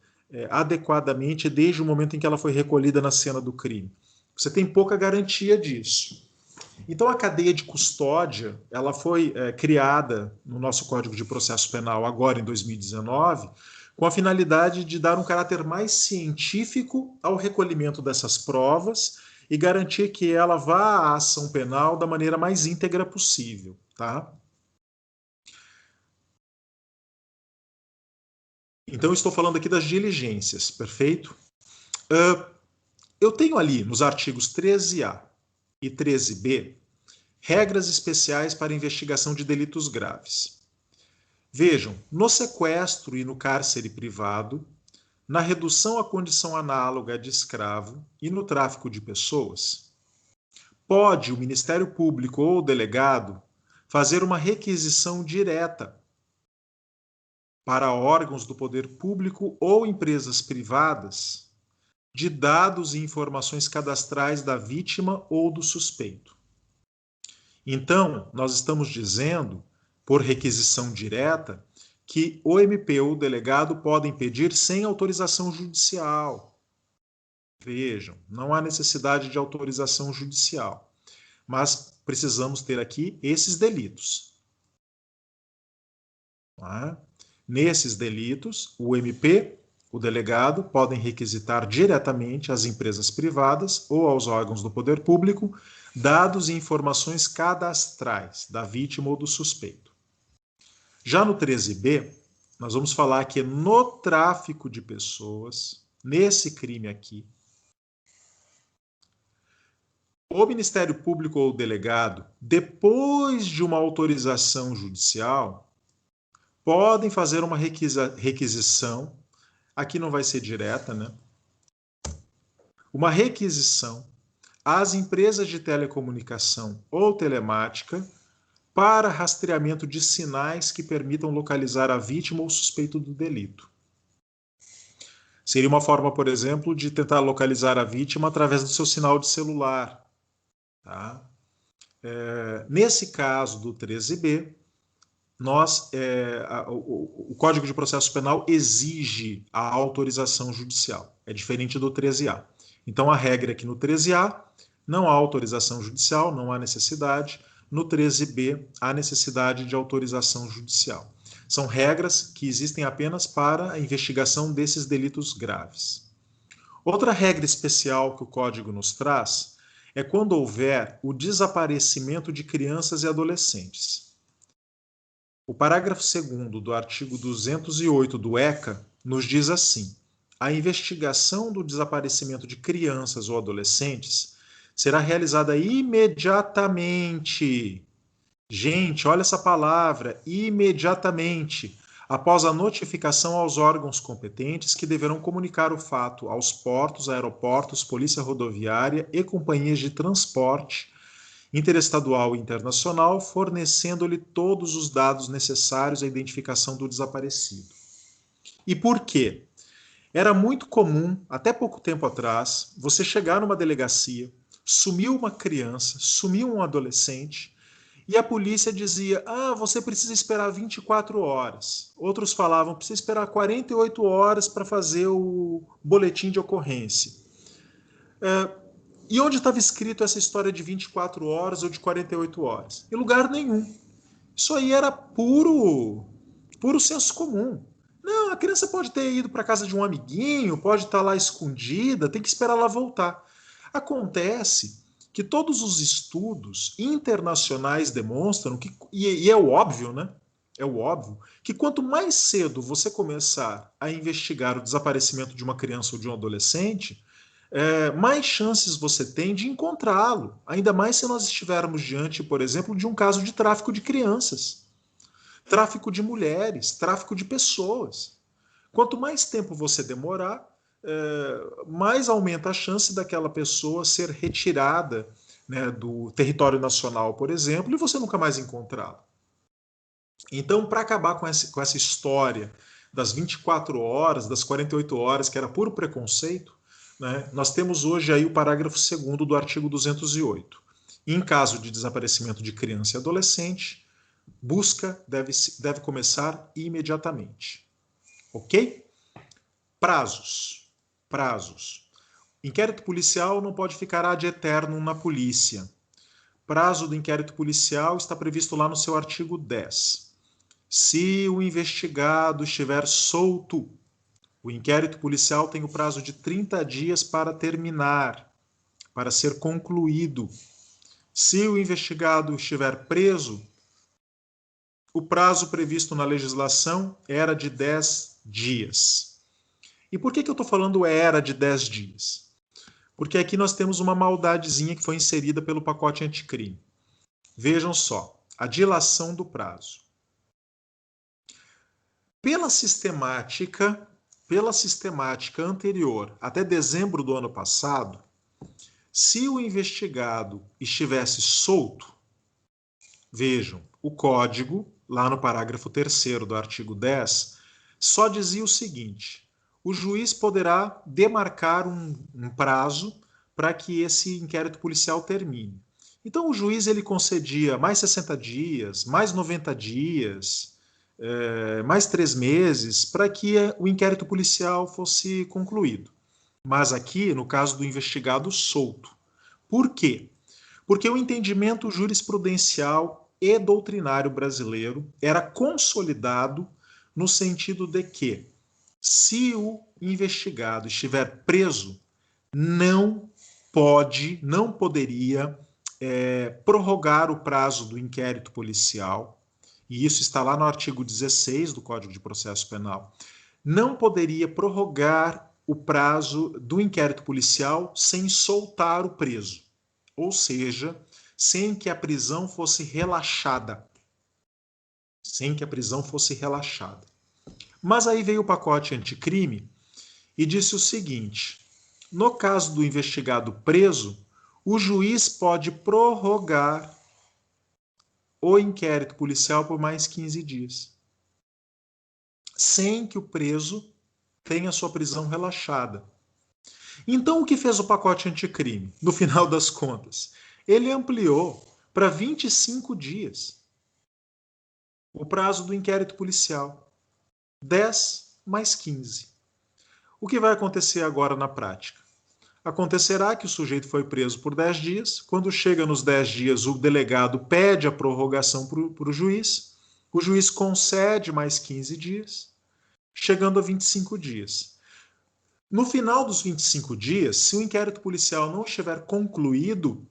Speaker 1: adequadamente desde o momento em que ela foi recolhida na cena do crime? Você tem pouca garantia disso. Então, a cadeia de custódia, ela foi criada no nosso Código de Processo Penal agora em 2019, com a finalidade de dar um caráter mais científico ao recolhimento dessas provas e garantir que ela vá à ação penal da maneira mais íntegra possível, tá? Então, eu estou falando aqui das diligências, perfeito? Eu tenho ali nos artigos 13A e 13B regras especiais para investigação de delitos graves. Vejam, no sequestro e no cárcere privado, na redução à condição análoga de escravo e no tráfico de pessoas, pode o Ministério Público ou o delegado fazer uma requisição direta para órgãos do poder público ou empresas privadas de dados e informações cadastrais da vítima ou do suspeito. Então, nós estamos dizendo, por requisição direta, que o MP ou o delegado podem pedir sem autorização judicial. Vejam, não há necessidade de autorização judicial, mas precisamos ter aqui esses delitos. Tá? Nesses delitos, o MP, o delegado, podem requisitar diretamente às empresas privadas ou aos órgãos do poder público dados e informações cadastrais da vítima ou do suspeito. Já no 13B, nós vamos falar que no tráfico de pessoas, nesse crime aqui, o Ministério Público ou o delegado, depois de uma autorização judicial, podem fazer uma requisição, aqui não vai ser direta, né? Uma requisição às empresas de telecomunicação ou telemática para rastreamento de sinais que permitam localizar a vítima ou suspeito do delito. Seria uma forma, por exemplo, de tentar localizar a vítima através do seu sinal de celular. Tá? Nesse caso do 13B, o Código de Processo Penal exige a autorização judicial. É diferente do 13A. Então, a regra é que no 13A não há autorização judicial, não há necessidade. No 13B, há necessidade de autorização judicial. São regras que existem apenas para a investigação desses delitos graves. Outra regra especial que o Código nos traz é quando houver o desaparecimento de crianças e adolescentes. O parágrafo 2º do artigo 208 do ECA nos diz assim: a investigação do desaparecimento de crianças ou adolescentes será realizada imediatamente. Gente, olha essa palavra, imediatamente, após a notificação aos órgãos competentes que deverão comunicar o fato aos portos, aeroportos, polícia rodoviária e companhias de transporte interestadual e internacional, fornecendo-lhe todos os dados necessários à identificação do desaparecido. E por quê? Era muito comum, até pouco tempo atrás, você chegar numa delegacia, sumiu uma criança, sumiu um adolescente, e a polícia dizia, você precisa esperar 24 horas. Outros falavam, precisa esperar 48 horas para fazer o boletim de ocorrência. E onde estava escrito essa história de 24 horas ou de 48 horas? Em lugar nenhum. Isso aí era puro senso comum. Não, a criança pode ter ido para casa de um amiguinho, pode estar lá escondida, tem que esperar ela voltar. Acontece que todos os estudos internacionais demonstram que, e é o óbvio, né? É o óbvio, que quanto mais cedo você começar a investigar o desaparecimento de uma criança ou de um adolescente, mais chances você tem de encontrá-lo. Ainda mais se nós estivermos diante, por exemplo, de um caso de tráfico de crianças, tráfico de mulheres, tráfico de pessoas. Quanto mais tempo você demorar, mais aumenta a chance daquela pessoa ser retirada, né, do território nacional, por exemplo, e você nunca mais encontrá-la. Então, para acabar com essa história das 24 horas, das 48 horas, que era puro preconceito, né, nós temos hoje aí o parágrafo 2º do artigo 208. Em caso de desaparecimento de criança e adolescente, busca deve começar imediatamente. Ok? Prazos. Inquérito policial não pode ficar ad eternum na polícia. Prazo do inquérito policial está previsto lá no seu artigo 10. Se o investigado estiver solto, o inquérito policial tem o prazo de 30 dias para terminar, para ser concluído. Se o investigado estiver preso, o prazo previsto na legislação era de 10 dias. E por que eu estou falando era de 10 dias? Porque aqui nós temos uma maldadezinha que foi inserida pelo pacote anticrime. Vejam só, a dilação do prazo. Pela sistemática anterior, até dezembro do ano passado, se o investigado estivesse solto, vejam, o código, lá no parágrafo 3º do artigo 10, só dizia o seguinte: o juiz poderá demarcar um prazo para que esse inquérito policial termine. Então, o juiz ele concedia mais 60 dias, mais 90 dias, mais 3 meses, para que o inquérito policial fosse concluído. Mas aqui, no caso do investigado solto. Por quê? Porque o entendimento jurisprudencial e doutrinário brasileiro era consolidado no sentido de que, se o investigado estiver preso, não poderia prorrogar o prazo do inquérito policial, e isso está lá no artigo 16 do Código de Processo Penal, não poderia prorrogar o prazo do inquérito policial sem soltar o preso, ou seja, sem que a prisão fosse relaxada. Mas aí veio o pacote anticrime e disse o seguinte: no caso do investigado preso, o juiz pode prorrogar o inquérito policial por mais 15 dias, sem que o preso tenha sua prisão relaxada. Então, o que fez o pacote anticrime? No final das contas, ele ampliou para 25 dias o prazo do inquérito policial. 10 mais 15. O que vai acontecer agora na prática? Acontecerá que o sujeito foi preso por 10 dias. Quando chega nos 10 dias, o delegado pede a prorrogação para o juiz concede mais 15 dias, chegando a 25 dias. No final dos 25 dias, se o inquérito policial não estiver concluído,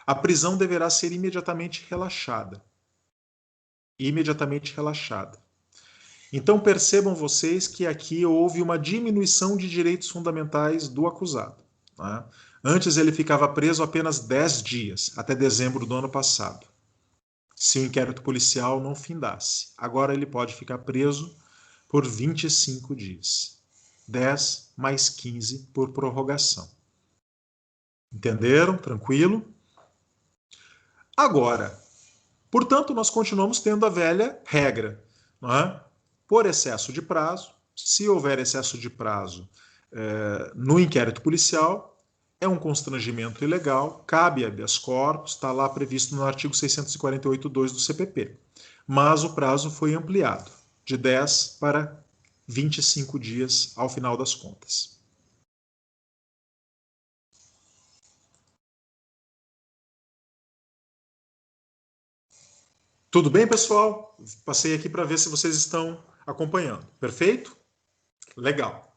Speaker 1: a prisão deverá ser imediatamente relaxada. Então percebam vocês que aqui houve uma diminuição de direitos fundamentais do acusado. Né? Antes ele ficava preso apenas 10 dias, até dezembro do ano passado, se o inquérito policial não findasse. Agora ele pode ficar preso por 25 dias. 10 mais 15 por prorrogação. Entenderam? Tranquilo? Agora, portanto, nós continuamos tendo a velha regra, não é? Por excesso de prazo, se houver excesso de prazo no inquérito policial, é um constrangimento ilegal, cabe habeas corpus, está lá previsto no artigo 648.2 do CPP. Mas o prazo foi ampliado, de 10 para 25 dias ao final das contas. Tudo bem, pessoal? Passei aqui para ver se vocês estão acompanhando. Perfeito? Legal.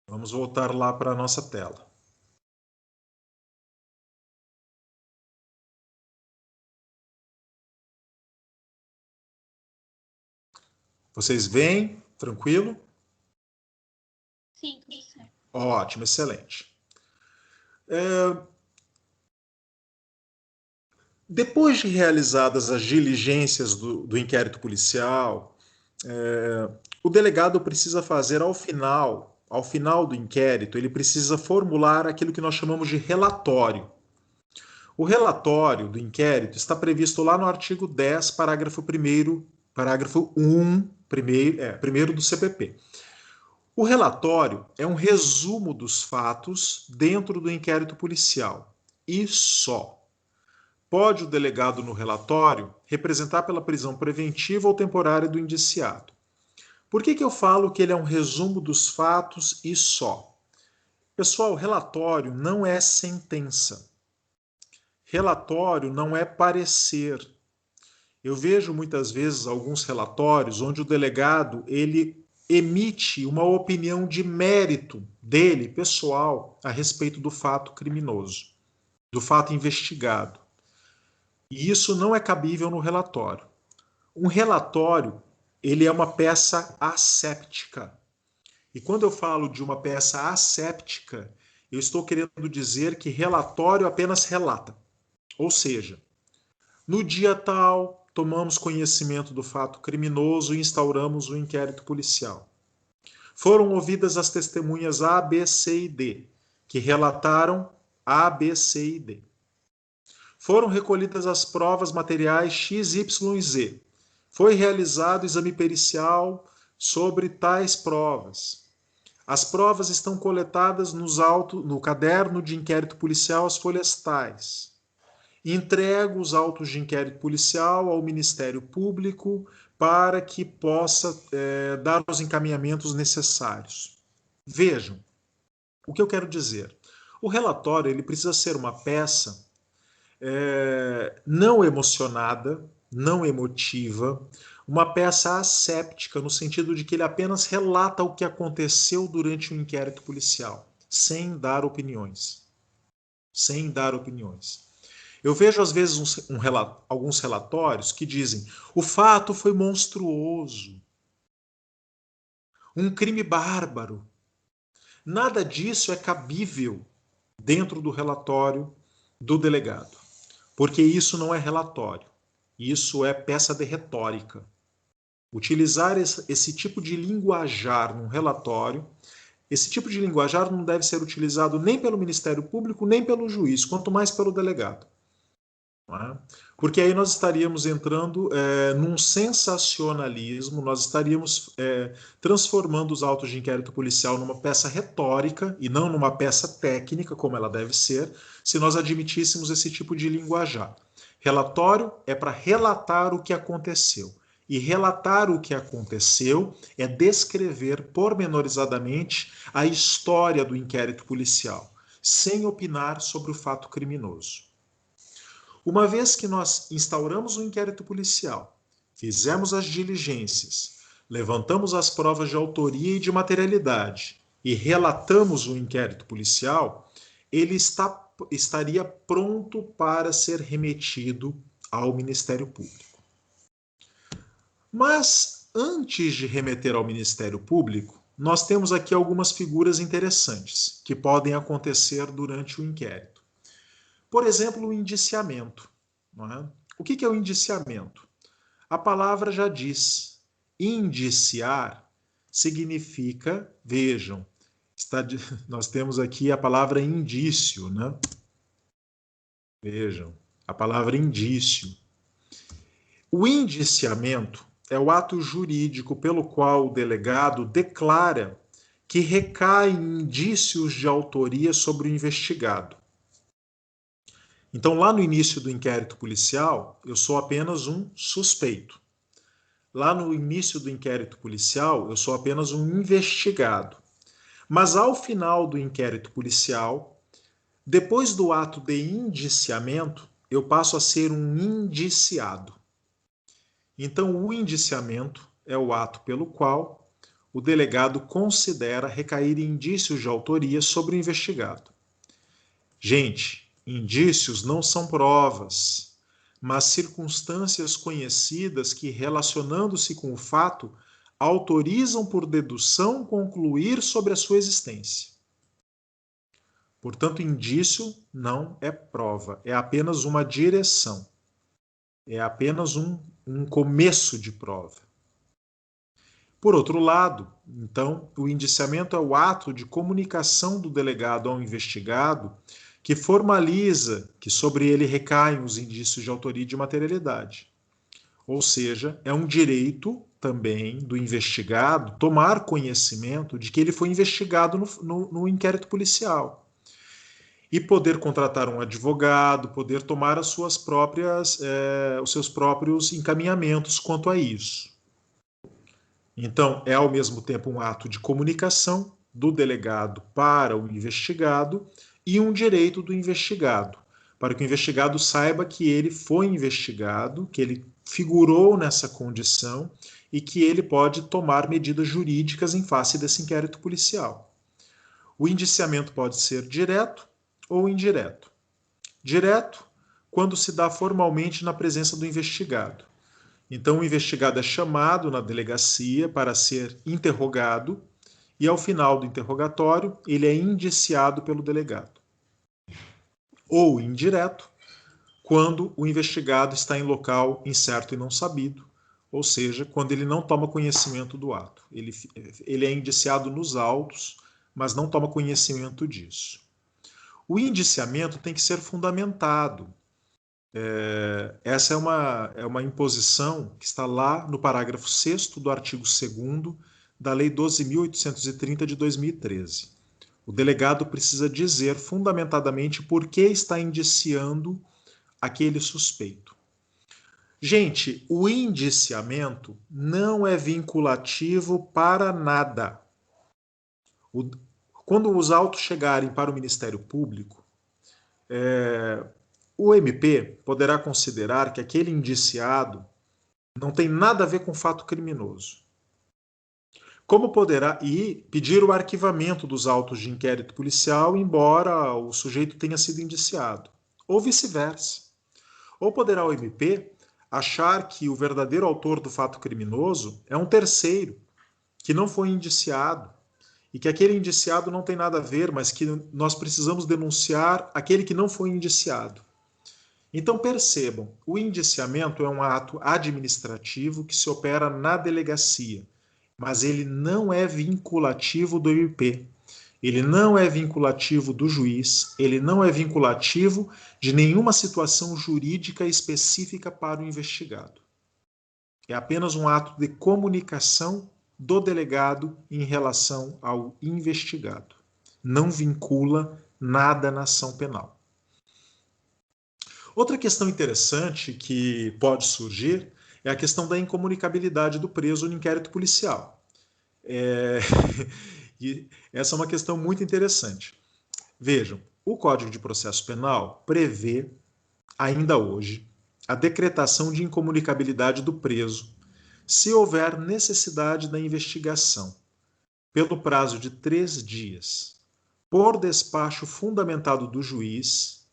Speaker 1: Vamos voltar lá para a nossa tela. Vocês veem? Tranquilo?
Speaker 2: Sim, tudo certo.
Speaker 1: Ótimo, excelente. Depois de realizadas as diligências do inquérito policial, o delegado precisa fazer ao final do inquérito, ele precisa formular aquilo que nós chamamos de relatório. O relatório do inquérito está previsto lá no artigo 10, parágrafo 1, primeiro do CPP. O relatório é um resumo dos fatos dentro do inquérito policial. E só. Pode o delegado no relatório representar pela prisão preventiva ou temporária do indiciado. Por que eu falo que ele é um resumo dos fatos e só? Pessoal, relatório não é sentença. Relatório não é parecer. Eu vejo muitas vezes alguns relatórios onde o delegado ele emite uma opinião de mérito dele, pessoal, a respeito do fato criminoso, do fato investigado. E isso não é cabível no relatório. Um relatório, ele é uma peça asséptica. E quando eu falo de uma peça asséptica, eu estou querendo dizer que relatório apenas relata. Ou seja, no dia tal, tomamos conhecimento do fato criminoso e instauramos o inquérito policial. Foram ouvidas as testemunhas A, B, C e D, que relataram A, B, C e D. Foram recolhidas as provas materiais X, Y e Z. Foi realizado exame pericial sobre tais provas. As provas estão coletadas no caderno de inquérito policial, as folhas tais. Entrego os autos de inquérito policial ao Ministério Público para que possa dar os encaminhamentos necessários. Vejam o que eu quero dizer. O relatório ele precisa ser uma peça não emocionada, não emotiva, uma peça asséptica, no sentido de que ele apenas relata o que aconteceu durante o inquérito policial, sem dar opiniões. Sem dar opiniões. Eu vejo, às vezes, alguns relatórios que dizem o fato foi monstruoso, um crime bárbaro. Nada disso é cabível dentro do relatório do delegado, porque isso não é relatório, isso é peça de retórica. Utilizar esse tipo de linguajar num relatório, esse tipo de linguajar não deve ser utilizado nem pelo Ministério Público, nem pelo juiz, quanto mais pelo delegado. Porque aí nós estaríamos entrando num sensacionalismo, nós estaríamos transformando os autos de inquérito policial numa peça retórica e não numa peça técnica, como ela deve ser, se nós admitíssemos esse tipo de linguajar. Relatório é para relatar o que aconteceu. E relatar o que aconteceu é descrever pormenorizadamente a história do inquérito policial, sem opinar sobre o fato criminoso. Uma vez que nós instauramos o inquérito policial, fizemos as diligências, levantamos as provas de autoria e de materialidade e relatamos o inquérito policial, ele estaria pronto para ser remetido ao Ministério Público. Mas, antes de remeter ao Ministério Público, nós temos aqui algumas figuras interessantes que podem acontecer durante o inquérito. Por exemplo, o indiciamento. Não é? O que é o indiciamento? A palavra já diz. Indiciar significa, vejam, nós temos aqui a palavra indício, né? Vejam, a palavra indício. O indiciamento é o ato jurídico pelo qual o delegado declara que recaem indícios de autoria sobre o investigado. Então, lá no início do inquérito policial, eu sou apenas um suspeito. Lá no início do inquérito policial, eu sou apenas um investigado. Mas ao final do inquérito policial, depois do ato de indiciamento, eu passo a ser um indiciado. Então, o indiciamento é o ato pelo qual o delegado considera recair indícios de autoria sobre o investigado. Gente, indícios não são provas, mas circunstâncias conhecidas que, relacionando-se com o fato, autorizam por dedução concluir sobre a sua existência. Portanto, indício não é prova, é apenas uma direção, é apenas um começo de prova. Por outro lado, então, o indiciamento é o ato de comunicação do delegado ao investigado que formaliza que sobre ele recaem os indícios de autoria e de materialidade. Ou seja, é um direito também do investigado tomar conhecimento de que ele foi investigado no inquérito policial. E poder contratar um advogado, poder tomar os seus próprios encaminhamentos quanto a isso. Então, é ao mesmo tempo um ato de comunicação do delegado para o investigado e um direito do investigado, para que o investigado saiba que ele foi investigado, que ele figurou nessa condição e que ele pode tomar medidas jurídicas em face desse inquérito policial. O indiciamento pode ser direto ou indireto. Direto, quando se dá formalmente na presença do investigado. Então, o investigado é chamado na delegacia para ser interrogado e, ao final do interrogatório, ele é indiciado pelo delegado. Ou indireto, quando o investigado está em local incerto e não sabido, ou seja, quando ele não toma conhecimento do ato. Ele é indiciado nos autos, mas não toma conhecimento disso. O indiciamento tem que ser fundamentado. Essa é uma imposição que está lá no parágrafo 6º do artigo 2º da Lei 12.830 de 2013. O delegado precisa dizer fundamentadamente por que está indiciando aquele suspeito. Gente, o indiciamento não é vinculativo para nada. Quando os autos chegarem para o Ministério Público, o MP poderá considerar que aquele indiciado não tem nada a ver com fato criminoso. Como poderá pedir o arquivamento dos autos de inquérito policial, embora o sujeito tenha sido indiciado, ou vice-versa. Ou poderá o MP achar que o verdadeiro autor do fato criminoso é um terceiro, que não foi indiciado, e que aquele indiciado não tem nada a ver, mas que nós precisamos denunciar aquele que não foi indiciado. Então percebam, o indiciamento é um ato administrativo que se opera na delegacia, mas ele não é vinculativo do MP. Ele não é vinculativo do juiz, ele não é vinculativo de nenhuma situação jurídica específica para o investigado. É apenas um ato de comunicação do delegado em relação ao investigado. Não vincula nada na ação penal. Outra questão interessante que pode surgir é a questão da incomunicabilidade do preso no inquérito policial. E essa é uma questão muito interessante. Vejam, o Código de Processo Penal prevê, ainda hoje, a decretação de incomunicabilidade do preso, se houver necessidade da investigação, pelo prazo de 3 dias, por despacho fundamentado do juiz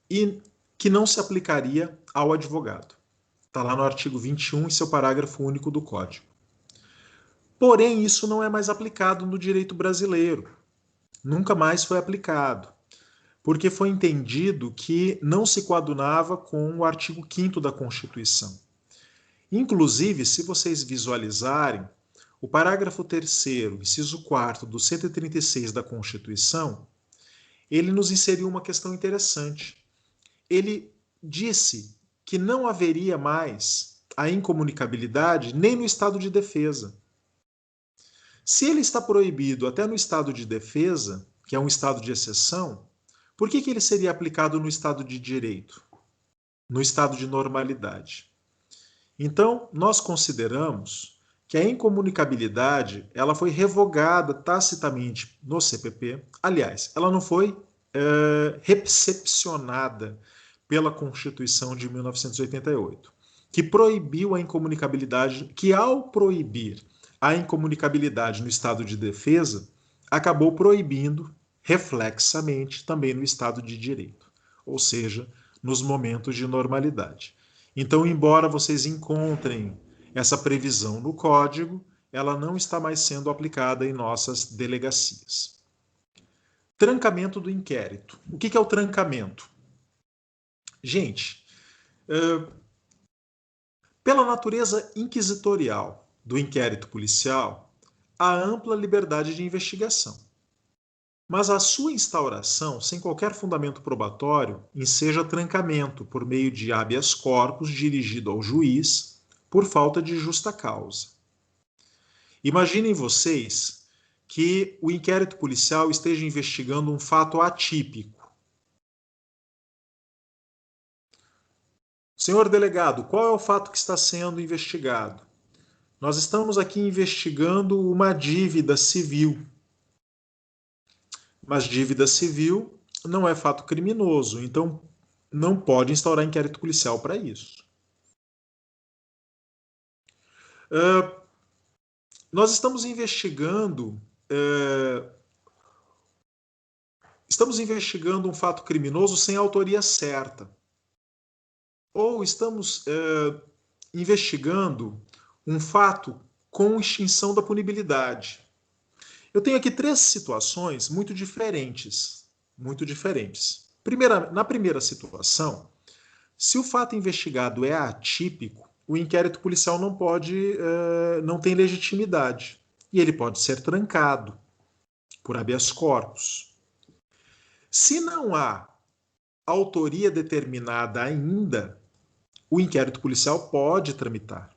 Speaker 1: e que não se aplicaria ao advogado. Está lá no artigo 21, em seu parágrafo único do Código. Porém, isso não é mais aplicado no direito brasileiro. Nunca mais foi aplicado, porque foi entendido que não se coadunava com o artigo 5º da Constituição. Inclusive, se vocês visualizarem, o parágrafo 3º, inciso 4º do 136 da Constituição, ele nos inseriu uma questão interessante. Ele disse que não haveria mais a incomunicabilidade nem no estado de defesa. Se ele está proibido até no estado de defesa, que é um estado de exceção, por que ele seria aplicado no estado de direito, no estado de normalidade? Então, nós consideramos que a incomunicabilidade ela foi revogada tacitamente no CPP. Aliás, ela não foi recepcionada pela Constituição de 1988, que proibiu a incomunicabilidade, que ao proibir a incomunicabilidade no estado de defesa, acabou proibindo reflexamente também no estado de direito, ou seja, nos momentos de normalidade. Então, embora vocês encontrem essa previsão no código, ela não está mais sendo aplicada em nossas delegacias. Trancamento do inquérito. O que é o trancamento? Gente, pela natureza inquisitorial do inquérito policial, há ampla liberdade de investigação. Mas a sua instauração, sem qualquer fundamento probatório, enseja trancamento por meio de habeas corpus dirigido ao juiz por falta de justa causa. Imaginem vocês que o inquérito policial esteja investigando um fato atípico. Senhor delegado, qual é o fato que está sendo investigado? Nós estamos aqui investigando uma dívida civil. Mas dívida civil não é fato criminoso, então não pode instaurar inquérito policial para isso. Nós estamos investigando um fato criminoso sem autoria certa. Ou estamos investigando um fato com extinção da punibilidade. Eu tenho aqui 3 situações muito diferentes. Na primeira situação, se o fato investigado é atípico, o inquérito policial não tem legitimidade. E ele pode ser trancado por habeas corpus. Se não há autoria determinada ainda, o inquérito policial pode tramitar.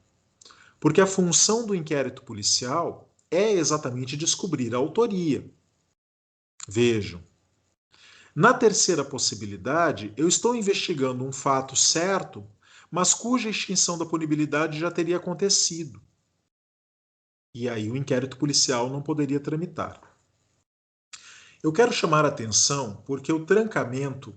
Speaker 1: Porque a função do inquérito policial é exatamente descobrir a autoria. Vejam. Na terceira possibilidade, eu estou investigando um fato certo, mas cuja extinção da punibilidade já teria acontecido. E aí o inquérito policial não poderia tramitar. Eu quero chamar a atenção porque o trancamento,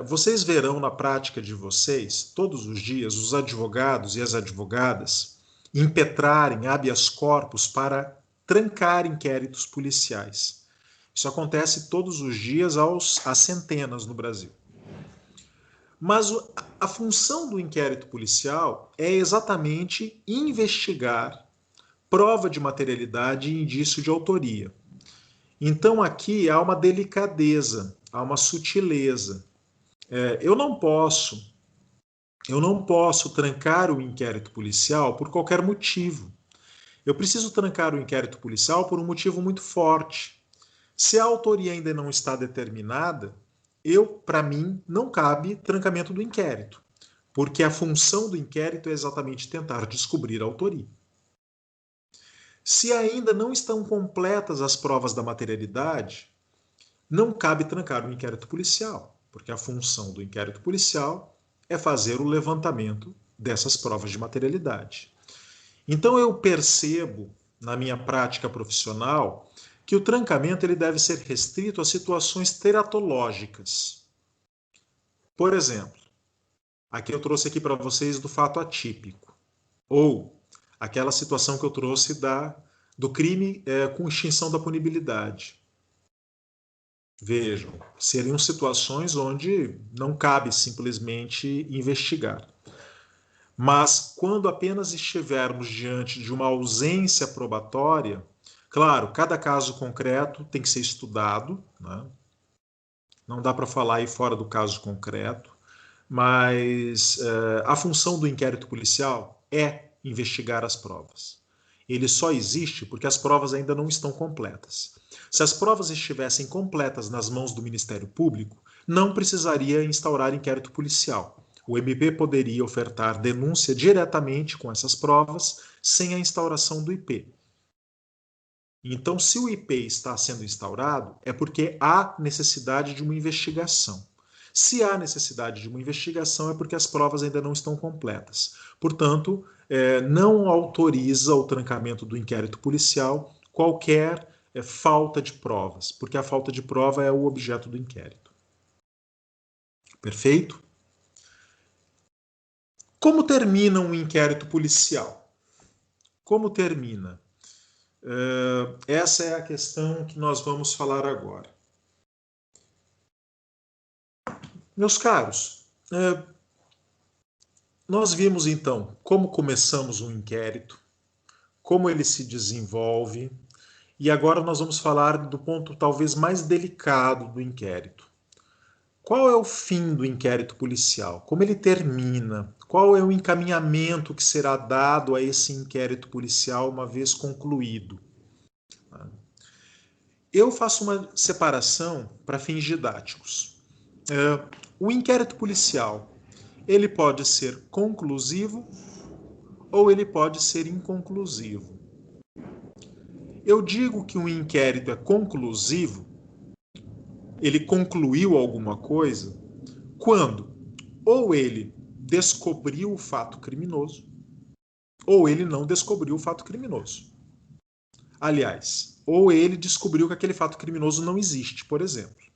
Speaker 1: vocês verão na prática de vocês, todos os dias, os advogados e as advogadas impetrarem habeas corpus para trancar inquéritos policiais. Isso acontece todos os dias a centenas no Brasil. Mas a função do inquérito policial é exatamente investigar prova de materialidade e indício de autoria. Então aqui há uma delicadeza, há uma sutileza. Eu não posso trancar o inquérito policial por qualquer motivo. Eu preciso trancar o inquérito policial por um motivo muito forte. Se a autoria ainda não está determinada, para mim, não cabe trancamento do inquérito, porque a função do inquérito é exatamente tentar descobrir a autoria. Se ainda não estão completas as provas da materialidade, não cabe trancar o inquérito policial, porque a função do inquérito policial é fazer o levantamento dessas provas de materialidade. Então eu percebo, na minha prática profissional, que o trancamento ele deve ser restrito a situações teratológicas. Por exemplo, aqui eu trouxe aqui para vocês do fato atípico, ou aquela situação que eu trouxe do crime com extinção da punibilidade. Vejam, seriam situações onde não cabe simplesmente investigar. Mas quando apenas estivermos diante de uma ausência probatória, claro, cada caso concreto tem que ser estudado, né? Não dá para falar aí fora do caso concreto, mas a função do inquérito policial é investigar as provas. Ele só existe porque as provas ainda não estão completas. Se as provas estivessem completas nas mãos do Ministério Público, não precisaria instaurar inquérito policial. O MP poderia ofertar denúncia diretamente com essas provas, sem a instauração do IP. Então, se o IP está sendo instaurado, é porque há necessidade de uma investigação. Se há necessidade de uma investigação, é porque as provas ainda não estão completas. Portanto, não autoriza o trancamento do inquérito policial qualquer falta de provas, porque a falta de prova é o objeto do inquérito. Perfeito? Como termina um inquérito policial? Como termina? Essa é a questão que nós vamos falar agora. Meus caros, nós vimos então como começamos um inquérito, como ele se desenvolve, e agora nós vamos falar do ponto talvez mais delicado do inquérito. Qual é o fim do inquérito policial? Como ele termina? Qual é o encaminhamento que será dado a esse inquérito policial uma vez concluído? Eu faço uma separação para fins didáticos. O inquérito policial, ele pode ser conclusivo ou ele pode ser inconclusivo. Eu digo que um inquérito é conclusivo, ele concluiu alguma coisa, quando ou ele descobriu o fato criminoso, ou ele não descobriu o fato criminoso. Aliás, ou ele descobriu que aquele fato criminoso não existe, por exemplo.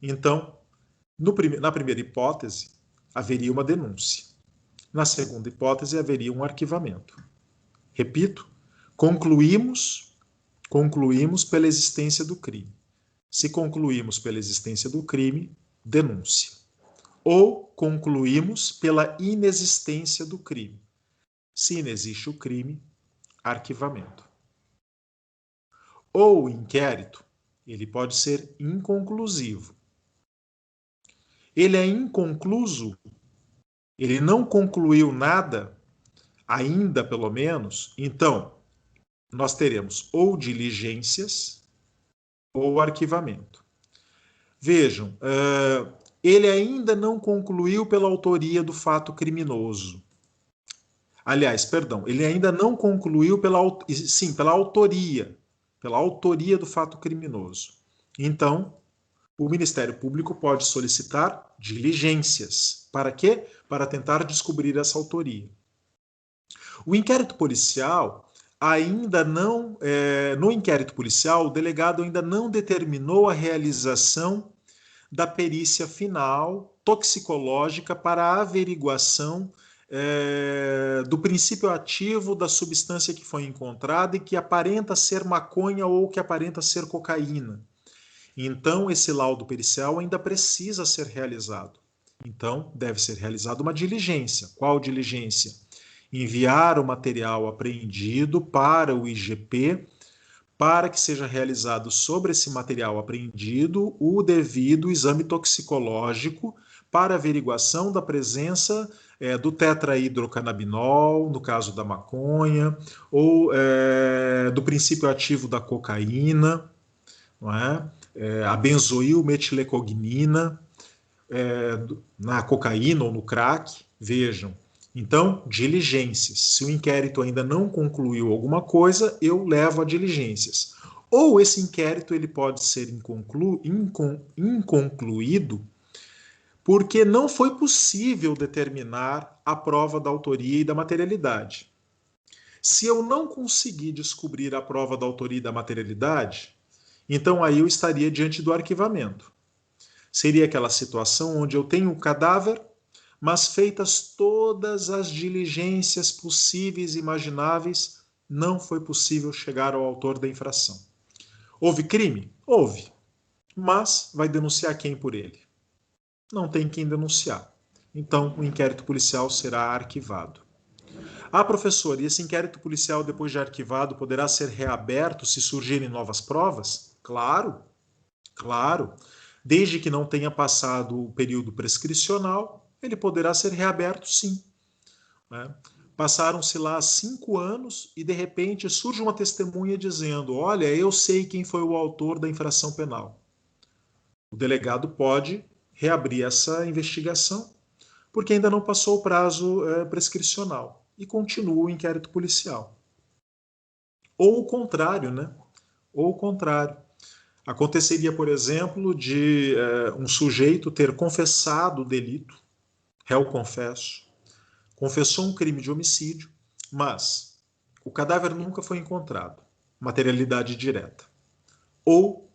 Speaker 1: Então, na primeira hipótese, haveria uma denúncia. Na segunda hipótese, haveria um arquivamento. Repito, concluímos pela existência do crime. Se concluímos pela existência do crime, denúncia. Ou concluímos pela inexistência do crime. Se inexiste o crime, arquivamento. Ou o inquérito, ele pode ser inconclusivo. Ele é inconcluso, ele não concluiu nada, ainda pelo menos, então nós teremos ou diligências ou arquivamento. Vejam, ele ainda não concluiu pela autoria do fato criminoso. Aliás, perdão, ele ainda não concluiu pela autoria do fato criminoso. Então, o Ministério Público pode solicitar diligências. Para quê? Para tentar descobrir essa autoria. O inquérito policial ainda não, no inquérito policial, o delegado ainda não determinou a realização da perícia final toxicológica para a averiguação do princípio ativo da substância que foi encontrada e que aparenta ser maconha ou que aparenta ser cocaína. Então, esse laudo pericial ainda precisa ser realizado. Então, deve ser realizada uma diligência. Qual diligência? Enviar o material apreendido para o IGP, para que seja realizado sobre esse material apreendido o devido exame toxicológico para averiguação da presença do tetrahidrocannabinol, no caso da maconha, ou do princípio ativo da cocaína, não é? A benzoilmetilecognina, na cocaína ou no crack, vejam. Então, diligências. Se o inquérito ainda não concluiu alguma coisa, eu levo a diligências. Ou esse inquérito ele pode ser inconcluído porque não foi possível determinar a prova da autoria e da materialidade. Se eu não conseguir descobrir a prova da autoria e da materialidade, então aí eu estaria diante do arquivamento. Seria aquela situação onde eu tenho o cadáver, mas feitas todas as diligências possíveis e imagináveis, não foi possível chegar ao autor da infração. Houve crime? Houve. Mas vai denunciar quem por ele? Não tem quem denunciar. Então, o inquérito policial será arquivado. Ah, professor, e esse inquérito policial, depois de arquivado, poderá ser reaberto se surgirem novas provas? Claro, claro. Desde que não tenha passado o período prescricional, ele poderá ser reaberto, sim. Né? Passaram-se lá 5 anos e, de repente, surge uma testemunha dizendo: olha, eu sei quem foi o autor da infração penal. O delegado pode reabrir essa investigação, porque ainda não passou o prazo prescricional, e continua o inquérito policial. Ou o contrário, né? ou o contrário. Aconteceria, por exemplo, de um sujeito ter confessado o delito, réu confesso, confessou um crime de homicídio, mas o cadáver nunca foi encontrado, materialidade direta. Ou,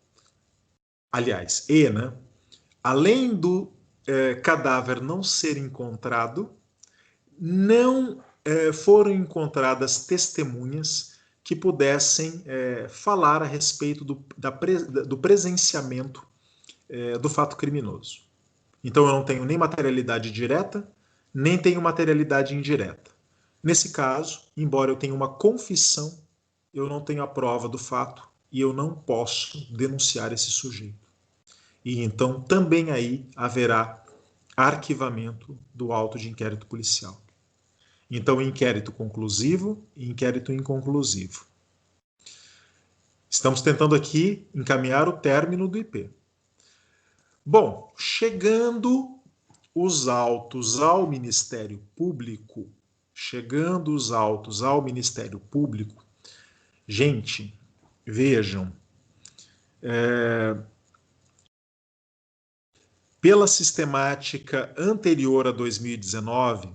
Speaker 1: aliás, né? Além do cadáver não ser encontrado, não foram encontradas testemunhas que pudessem falar a respeito do presenciamento do fato criminoso. Então eu não tenho nem materialidade direta, nem tenho materialidade indireta. Nesse caso, embora eu tenha uma confissão, eu não tenho a prova do fato e eu não posso denunciar esse sujeito. E então também aí haverá arquivamento do auto de inquérito policial. Então, inquérito conclusivo e inquérito inconclusivo. Estamos tentando aqui encaminhar o término do IP. Bom, chegando os autos ao Ministério Público, gente, vejam, pela sistemática anterior a 2019,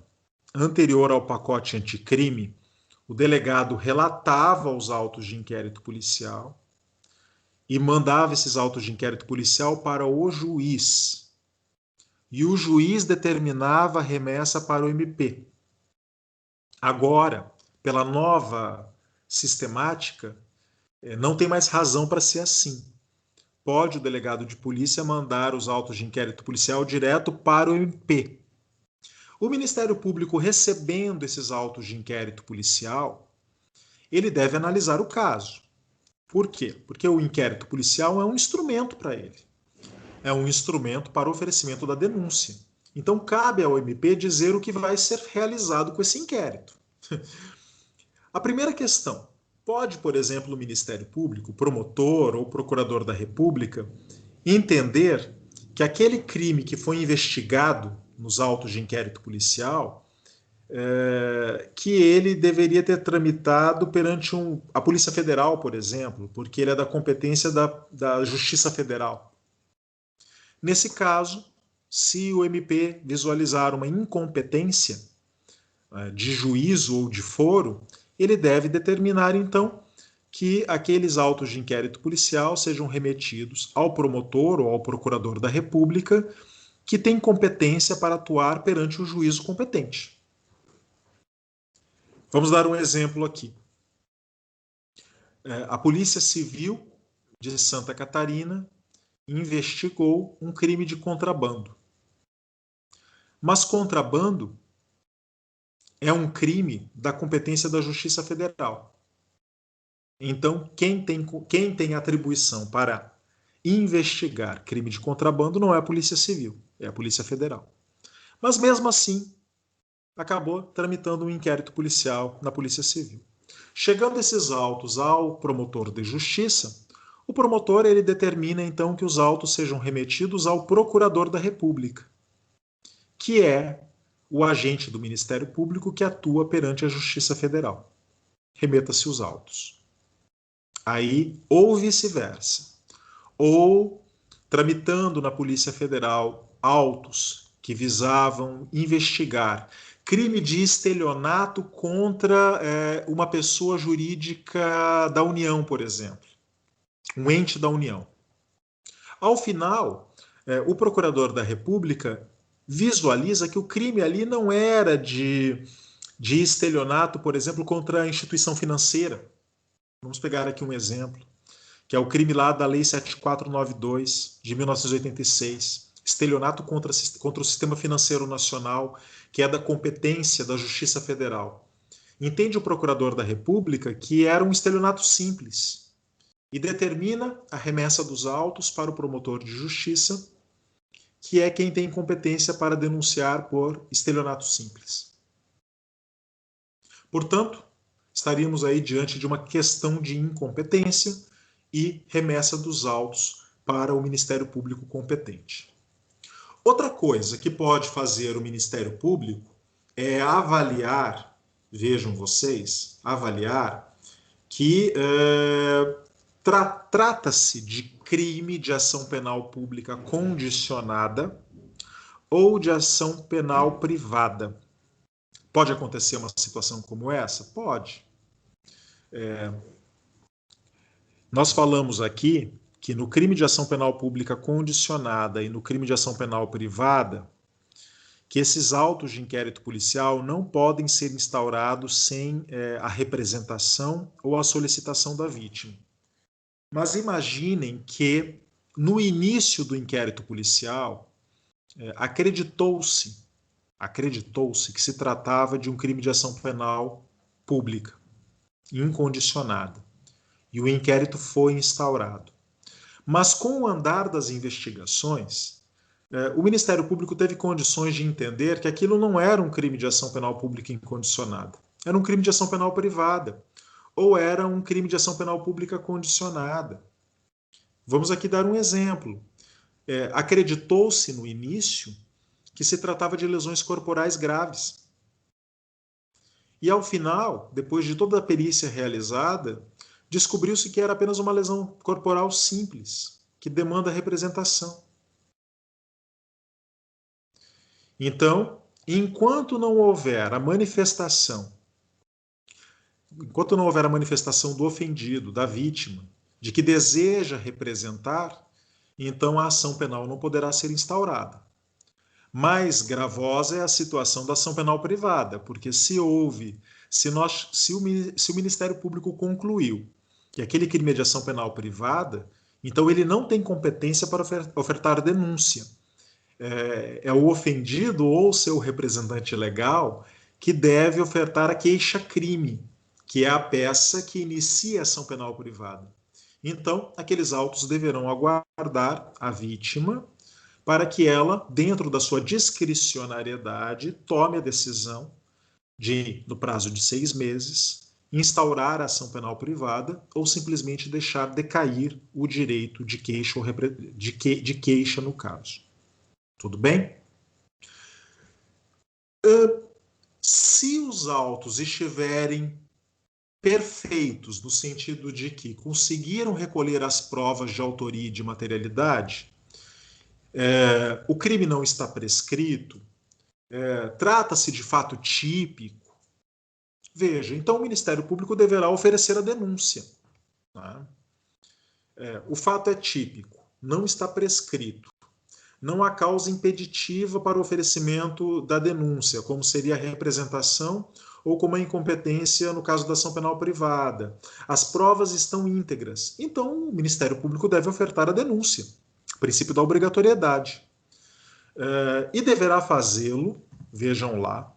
Speaker 1: anterior ao pacote anticrime, o delegado relatava os autos de inquérito policial e mandava esses autos de inquérito policial para o juiz. E o juiz determinava a remessa para o MP. Agora, pela nova sistemática, não tem mais razão para ser assim. Pode o delegado de polícia mandar os autos de inquérito policial direto para o MP. O Ministério Público, recebendo esses autos de inquérito policial, ele deve analisar o caso. Por quê? Porque o inquérito policial é um instrumento para ele. É um instrumento para o oferecimento da denúncia. Então, cabe ao MP dizer o que vai ser realizado com esse inquérito. A primeira questão: pode, por exemplo, o Ministério Público, promotor ou procurador da República, entender que aquele crime que foi investigado nos autos de inquérito policial, que ele deveria ter tramitado perante a Polícia Federal, por exemplo, porque ele é da competência da Justiça Federal. Nesse caso, se o MP visualizar uma incompetência de juízo ou de foro, ele deve determinar, então, que aqueles autos de inquérito policial sejam remetidos ao promotor ou ao procurador da República, que tem competência para atuar perante o juízo competente. Vamos dar um exemplo aqui. A Polícia Civil de Santa Catarina investigou um crime de contrabando. Mas contrabando é um crime da competência da Justiça Federal. Então, quem tem atribuição para investigar crime de contrabando não é a Polícia Civil, é a Polícia Federal. Mas mesmo assim, acabou tramitando um inquérito policial na Polícia Civil. Chegando esses autos ao promotor de justiça, o promotor ele determina então que os autos sejam remetidos ao procurador da República, que é o agente do Ministério Público que atua perante a Justiça Federal. Remeta-se os autos. Aí, ou vice-versa, ou tramitando na Polícia Federal autos que visavam investigar crime de estelionato contra uma pessoa jurídica da União, por exemplo, um ente da União. Ao final, o procurador da República visualiza que o crime ali não era de estelionato, por exemplo, contra a instituição financeira. Vamos pegar aqui um exemplo, que é o crime lá da Lei 7492, de 1986, estelionato contra o sistema financeiro nacional, que é da competência da Justiça Federal. Entende o procurador da República que era um estelionato simples e determina a remessa dos autos para o promotor de justiça, que é quem tem competência para denunciar por estelionato simples. Portanto, estaríamos aí diante de uma questão de incompetência e remessa dos autos para o Ministério Público competente. Outra coisa que pode fazer o Ministério Público é avaliar, vejam vocês, avaliar que Trata-se de crime de ação penal pública condicionada ou de ação penal privada. Pode acontecer uma situação como essa? Pode. Nós falamos aqui que no crime de ação penal pública condicionada e no crime de ação penal privada, que esses autos de inquérito policial não podem ser instaurados sem a representação ou a solicitação da vítima. Mas imaginem que, no início do inquérito policial, acreditou-se que se tratava de um crime de ação penal pública, incondicionada, e o inquérito foi instaurado. Mas com o andar das investigações, o Ministério Público teve condições de entender que aquilo não era um crime de ação penal pública incondicionada, era um crime de ação penal privada, ou era um crime de ação penal pública condicionada. Vamos aqui dar um exemplo. Acreditou-se no início que se tratava de lesões corporais graves. E ao final, depois de toda a perícia realizada, descobriu-se que era apenas uma lesão corporal simples, que demanda representação. Então, enquanto não houver a manifestação do ofendido, da vítima, de que deseja representar, então a ação penal não poderá ser instaurada. Mais gravosa é a situação da ação penal privada, porque se o Ministério Público concluiu que aquele crime é de ação penal privada, então ele não tem competência para ofertar denúncia. É o ofendido ou seu representante legal que deve ofertar a queixa-crime, que é a peça que inicia a ação penal privada. Então, aqueles autos deverão aguardar a vítima para que ela, dentro da sua discricionariedade, tome a decisão de, no prazo de 6 meses, instaurar a ação penal privada ou simplesmente deixar decair o direito de queixa, de queixa no caso. Tudo bem? Se os autos estiverem perfeitos, no sentido de que conseguiram recolher as provas de autoria e de materialidade, o crime não está prescrito, trata-se de fato típico, veja, então o Ministério Público deverá oferecer a denúncia. Tá? O fato é típico, não está prescrito. Não há causa impeditiva para o oferecimento da denúncia, como seria a representação ou como a incompetência no caso da ação penal privada. As provas estão íntegras, então o Ministério Público deve ofertar a denúncia, princípio da obrigatoriedade. E deverá fazê-lo, vejam lá,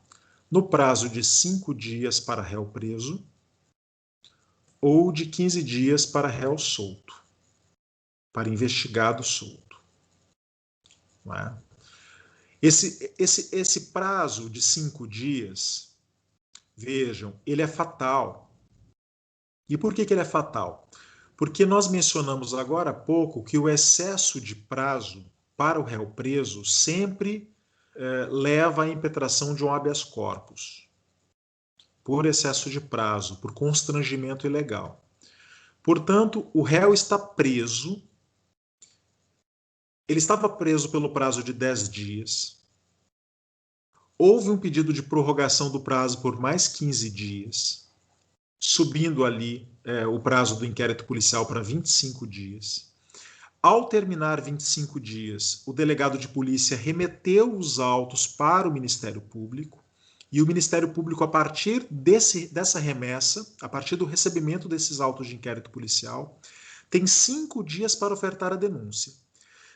Speaker 1: no prazo de 5 dias para réu preso ou de 15 dias para réu solto, para investigado solto. Não é? Esse prazo de 5 dias, vejam, ele é fatal. E por que ele é fatal? Porque nós mencionamos agora há pouco que o excesso de prazo para o réu preso sempre leva à impetração de um habeas corpus, por excesso de prazo, por constrangimento ilegal. Portanto, o réu está preso. Ele estava preso pelo prazo de 10 dias. Houve um pedido de prorrogação do prazo por mais 15 dias, subindo ali o prazo do inquérito policial para 25 dias. Ao terminar 25 dias, o delegado de polícia remeteu os autos para o Ministério Público e o Ministério Público, a partir dessa remessa, a partir do recebimento desses autos de inquérito policial, tem 5 dias para ofertar a denúncia.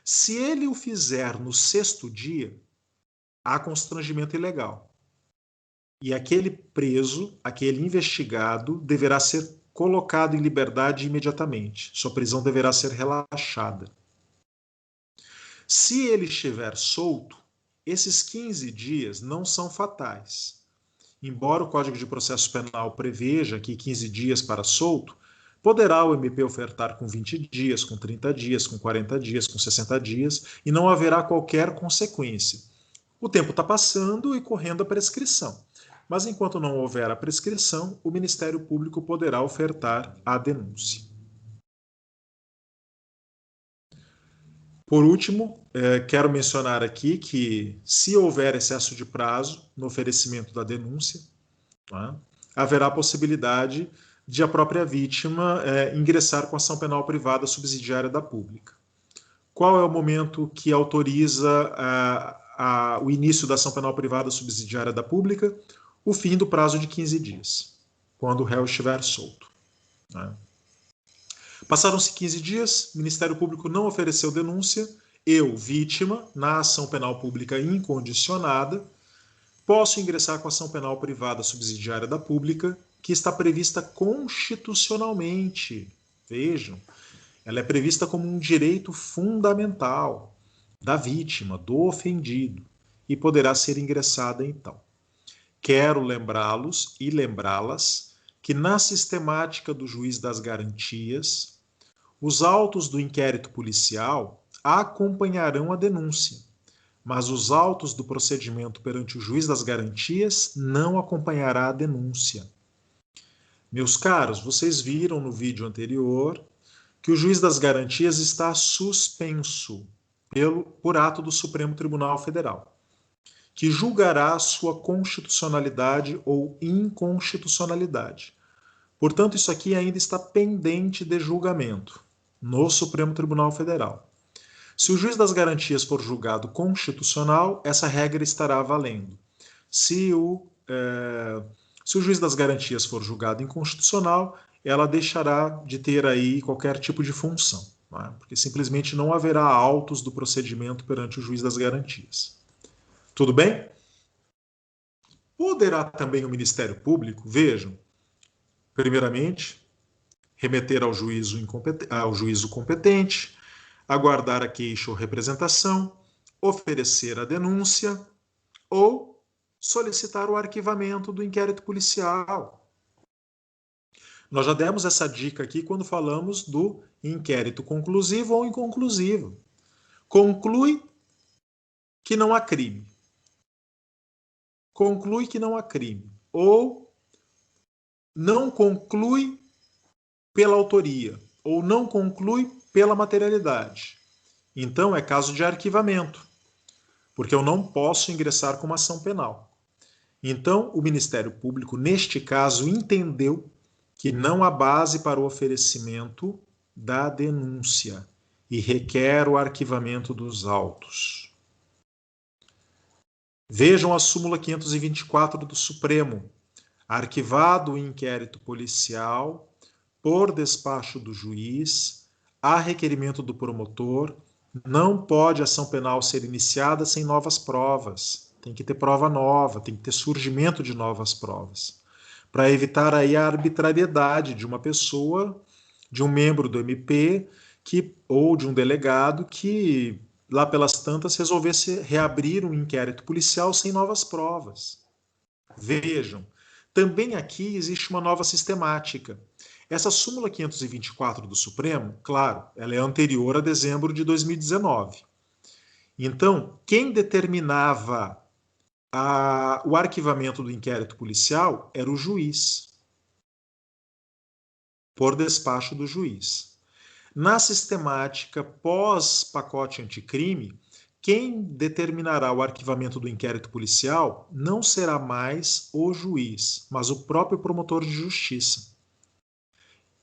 Speaker 1: Se ele o fizer no 6º dia, há constrangimento ilegal. E aquele preso, aquele investigado, deverá ser colocado em liberdade imediatamente. Sua prisão deverá ser relaxada. Se ele estiver solto, esses 15 dias não são fatais. Embora o Código de Processo Penal preveja que 15 dias para solto, poderá o MP ofertar com 20 dias, com 30 dias, com 40 dias, com 60 dias, e não haverá qualquer consequência. O tempo está passando e correndo a prescrição. Mas enquanto não houver a prescrição, o Ministério Público poderá ofertar a denúncia. Por último, quero mencionar aqui que, se houver excesso de prazo no oferecimento da denúncia, tá, haverá a possibilidade de a própria vítima ingressar com ação penal privada subsidiária da pública. Qual é o momento que autoriza o início da ação penal privada subsidiária da pública? O fim do prazo de 15 dias, quando o réu estiver solto, né? Passaram-se 15 dias, o Ministério Público não ofereceu denúncia, eu, vítima, na ação penal pública incondicionada, posso ingressar com a ação penal privada subsidiária da pública, que está prevista constitucionalmente. Vejam, ela é prevista como um direito fundamental da vítima, do ofendido, e poderá ser ingressada então. Quero lembrá-los e lembrá-las que na sistemática do juiz das garantias, os autos do inquérito policial acompanharão a denúncia, mas os autos do procedimento perante o juiz das garantias não acompanhará a denúncia. Meus caros, vocês viram no vídeo anterior que o juiz das garantias está suspenso por ato do Supremo Tribunal Federal, que julgará a sua constitucionalidade ou inconstitucionalidade. Portanto, isso aqui ainda está pendente de julgamento no Supremo Tribunal Federal. Se o juiz das garantias for julgado constitucional, essa regra estará valendo. Se o juiz das garantias for julgado inconstitucional, ela deixará de ter aí qualquer tipo de função, né? Porque simplesmente não haverá autos do procedimento perante o juiz das garantias. Tudo bem? Poderá também o Ministério Público, vejam, primeiramente, remeter ao juízo competente, aguardar a queixa ou representação, oferecer a denúncia ou solicitar o arquivamento do inquérito policial. Nós já demos essa dica aqui quando falamos do inquérito conclusivo ou inconclusivo. Conclui que não há crime. Conclui que não há crime. Ou não conclui pela autoria. Ou não conclui pela materialidade. Então, é caso de arquivamento, porque eu não posso ingressar com uma ação penal. Então, o Ministério Público, neste caso, entendeu que não há base para o oferecimento da denúncia e requer o arquivamento dos autos. Vejam a súmula 524 do Supremo. Arquivado o inquérito policial por despacho do juiz, a requerimento do promotor, não pode ação penal ser iniciada sem novas provas. Tem que ter prova nova, tem que ter surgimento de novas provas, para evitar aí a arbitrariedade de uma pessoa, de um membro do MP, ou de um delegado que, lá pelas tantas, resolvesse reabrir um inquérito policial sem novas provas. Vejam, também aqui existe uma nova sistemática. Essa súmula 524 do Supremo, claro, ela é anterior a dezembro de 2019. Então, quem determinava o arquivamento do inquérito policial era o juiz, por despacho do juiz. Na sistemática pós-pacote anticrime, quem determinará o arquivamento do inquérito policial não será mais o juiz, mas o próprio promotor de justiça.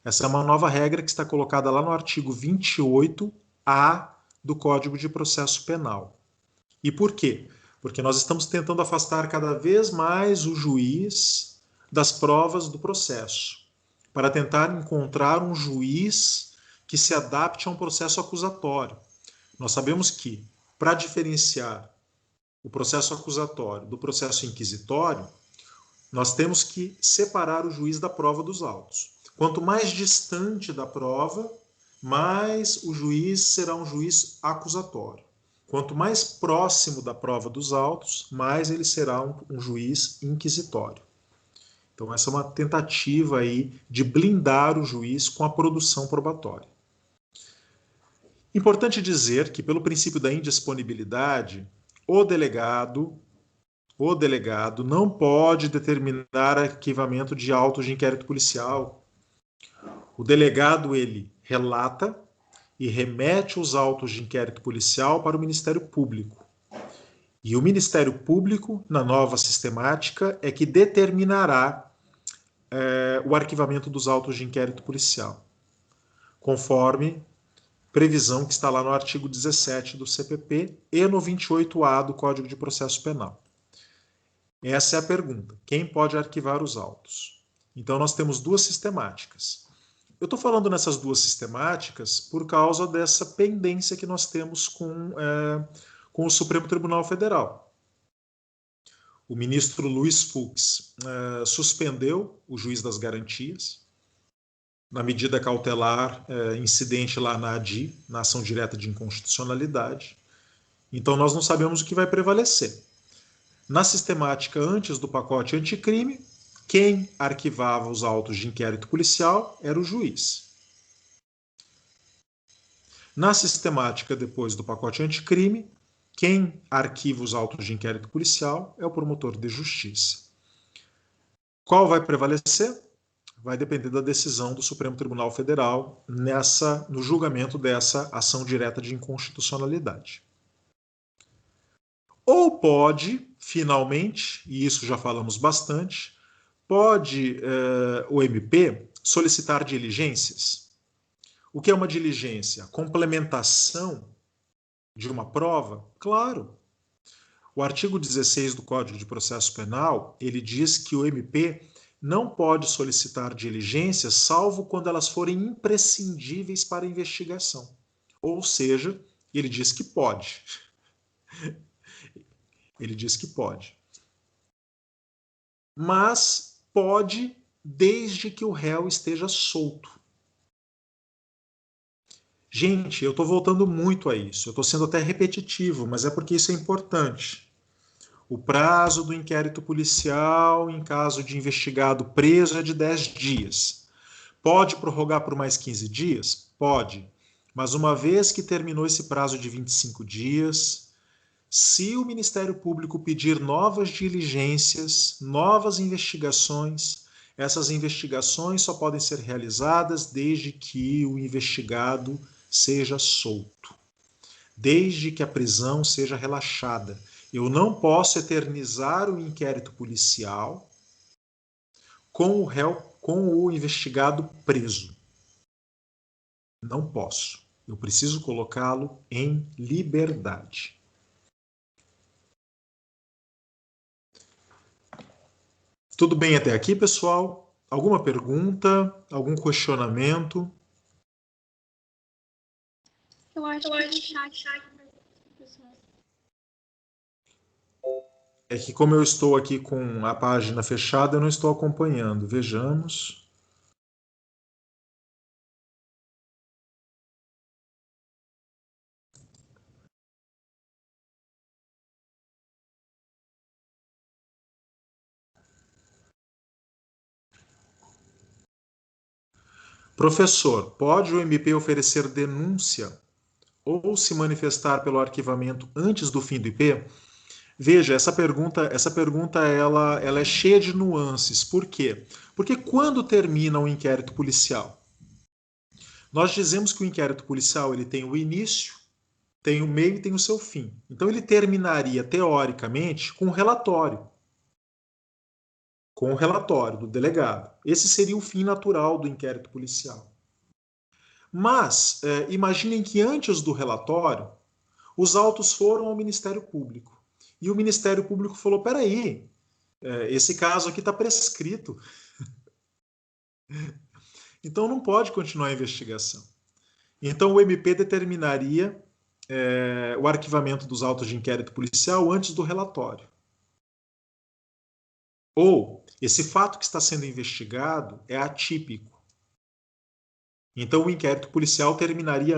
Speaker 1: Essa é uma nova regra que está colocada lá no artigo 28A do Código de Processo Penal. E por quê? Porque nós estamos tentando afastar cada vez mais o juiz das provas do processo, para tentar encontrar um juiz que se adapte a um processo acusatório. Nós sabemos que, para diferenciar o processo acusatório do processo inquisitório, nós temos que separar o juiz da prova dos autos. Quanto mais distante da prova, mais o juiz será um juiz acusatório. Quanto mais próximo da prova dos autos, mais ele será um juiz inquisitório. Então, essa é uma tentativa aí de blindar o juiz com a produção probatória. Importante dizer que, pelo princípio da indisponibilidade, o delegado não pode determinar arquivamento de autos de inquérito policial. O delegado, ele relata e remete os autos de inquérito policial para o Ministério Público. E o Ministério Público, na nova sistemática, é que determinará o arquivamento dos autos de inquérito policial, conforme previsão que está lá no artigo 17 do CPP e no 28A do Código de Processo Penal. Essa é a pergunta: quem pode arquivar os autos? Então, nós temos duas sistemáticas. Eu estou falando nessas duas sistemáticas por causa dessa pendência que nós temos com o Supremo Tribunal Federal. O ministro Luiz Fux suspendeu o juiz das garantias na medida cautelar incidente lá na ADI, na ação direta de inconstitucionalidade. Então, nós não sabemos o que vai prevalecer. Na sistemática antes do pacote anticrime, quem arquivava os autos de inquérito policial era o juiz. Na sistemática depois do pacote anticrime, quem arquiva os autos de inquérito policial é o promotor de justiça. Qual vai prevalecer? Vai depender da decisão do Supremo Tribunal Federal no julgamento dessa ação direta de inconstitucionalidade. Ou pode, finalmente, e isso já falamos bastante, pode o MP solicitar diligências. O que é uma diligência? Complementação de uma prova? Claro. O artigo 16 do Código de Processo Penal, ele diz que o MP não pode solicitar diligências salvo quando elas forem imprescindíveis para a investigação. Ou seja, ele diz que pode. Ele diz que pode. Mas pode desde que o réu esteja solto. Gente, eu estou voltando muito a isso. Eu estou sendo até repetitivo, mas é porque isso é importante. O prazo do inquérito policial em caso de investigado preso é de 10 dias. Pode prorrogar por mais 15 dias? Pode. Mas uma vez que terminou esse prazo de 25 dias, se o Ministério Público pedir novas diligências, novas investigações, essas investigações só podem ser realizadas desde que o investigado seja solto, desde que a prisão seja relaxada. Eu não posso eternizar o inquérito policial com o réu, com o investigado preso. Não posso. Eu preciso colocá-lo em liberdade. Tudo bem até aqui, pessoal? Alguma pergunta? Algum questionamento?
Speaker 2: Eu acho que no chat.
Speaker 1: É que como eu estou aqui com a página fechada, eu não estou acompanhando. Vejamos. Professor, pode o MP oferecer denúncia ou se manifestar pelo arquivamento antes do fim do IP? Veja, essa pergunta ela é cheia de nuances. Por quê? Porque quando termina um inquérito policial? Nós dizemos que o inquérito policial ele tem o início, tem o meio e tem o seu fim. Então ele terminaria, teoricamente, com um relatório. Com o relatório do delegado. Esse seria o fim natural do inquérito policial. Mas, imaginem que antes do relatório, os autos foram ao Ministério Público. E o Ministério Público falou, peraí, esse caso aqui está prescrito. Então não pode continuar a investigação. Então o MP determinaria o arquivamento dos autos de inquérito policial antes do relatório. Ou, esse fato que está sendo investigado é atípico. Então o inquérito policial terminaria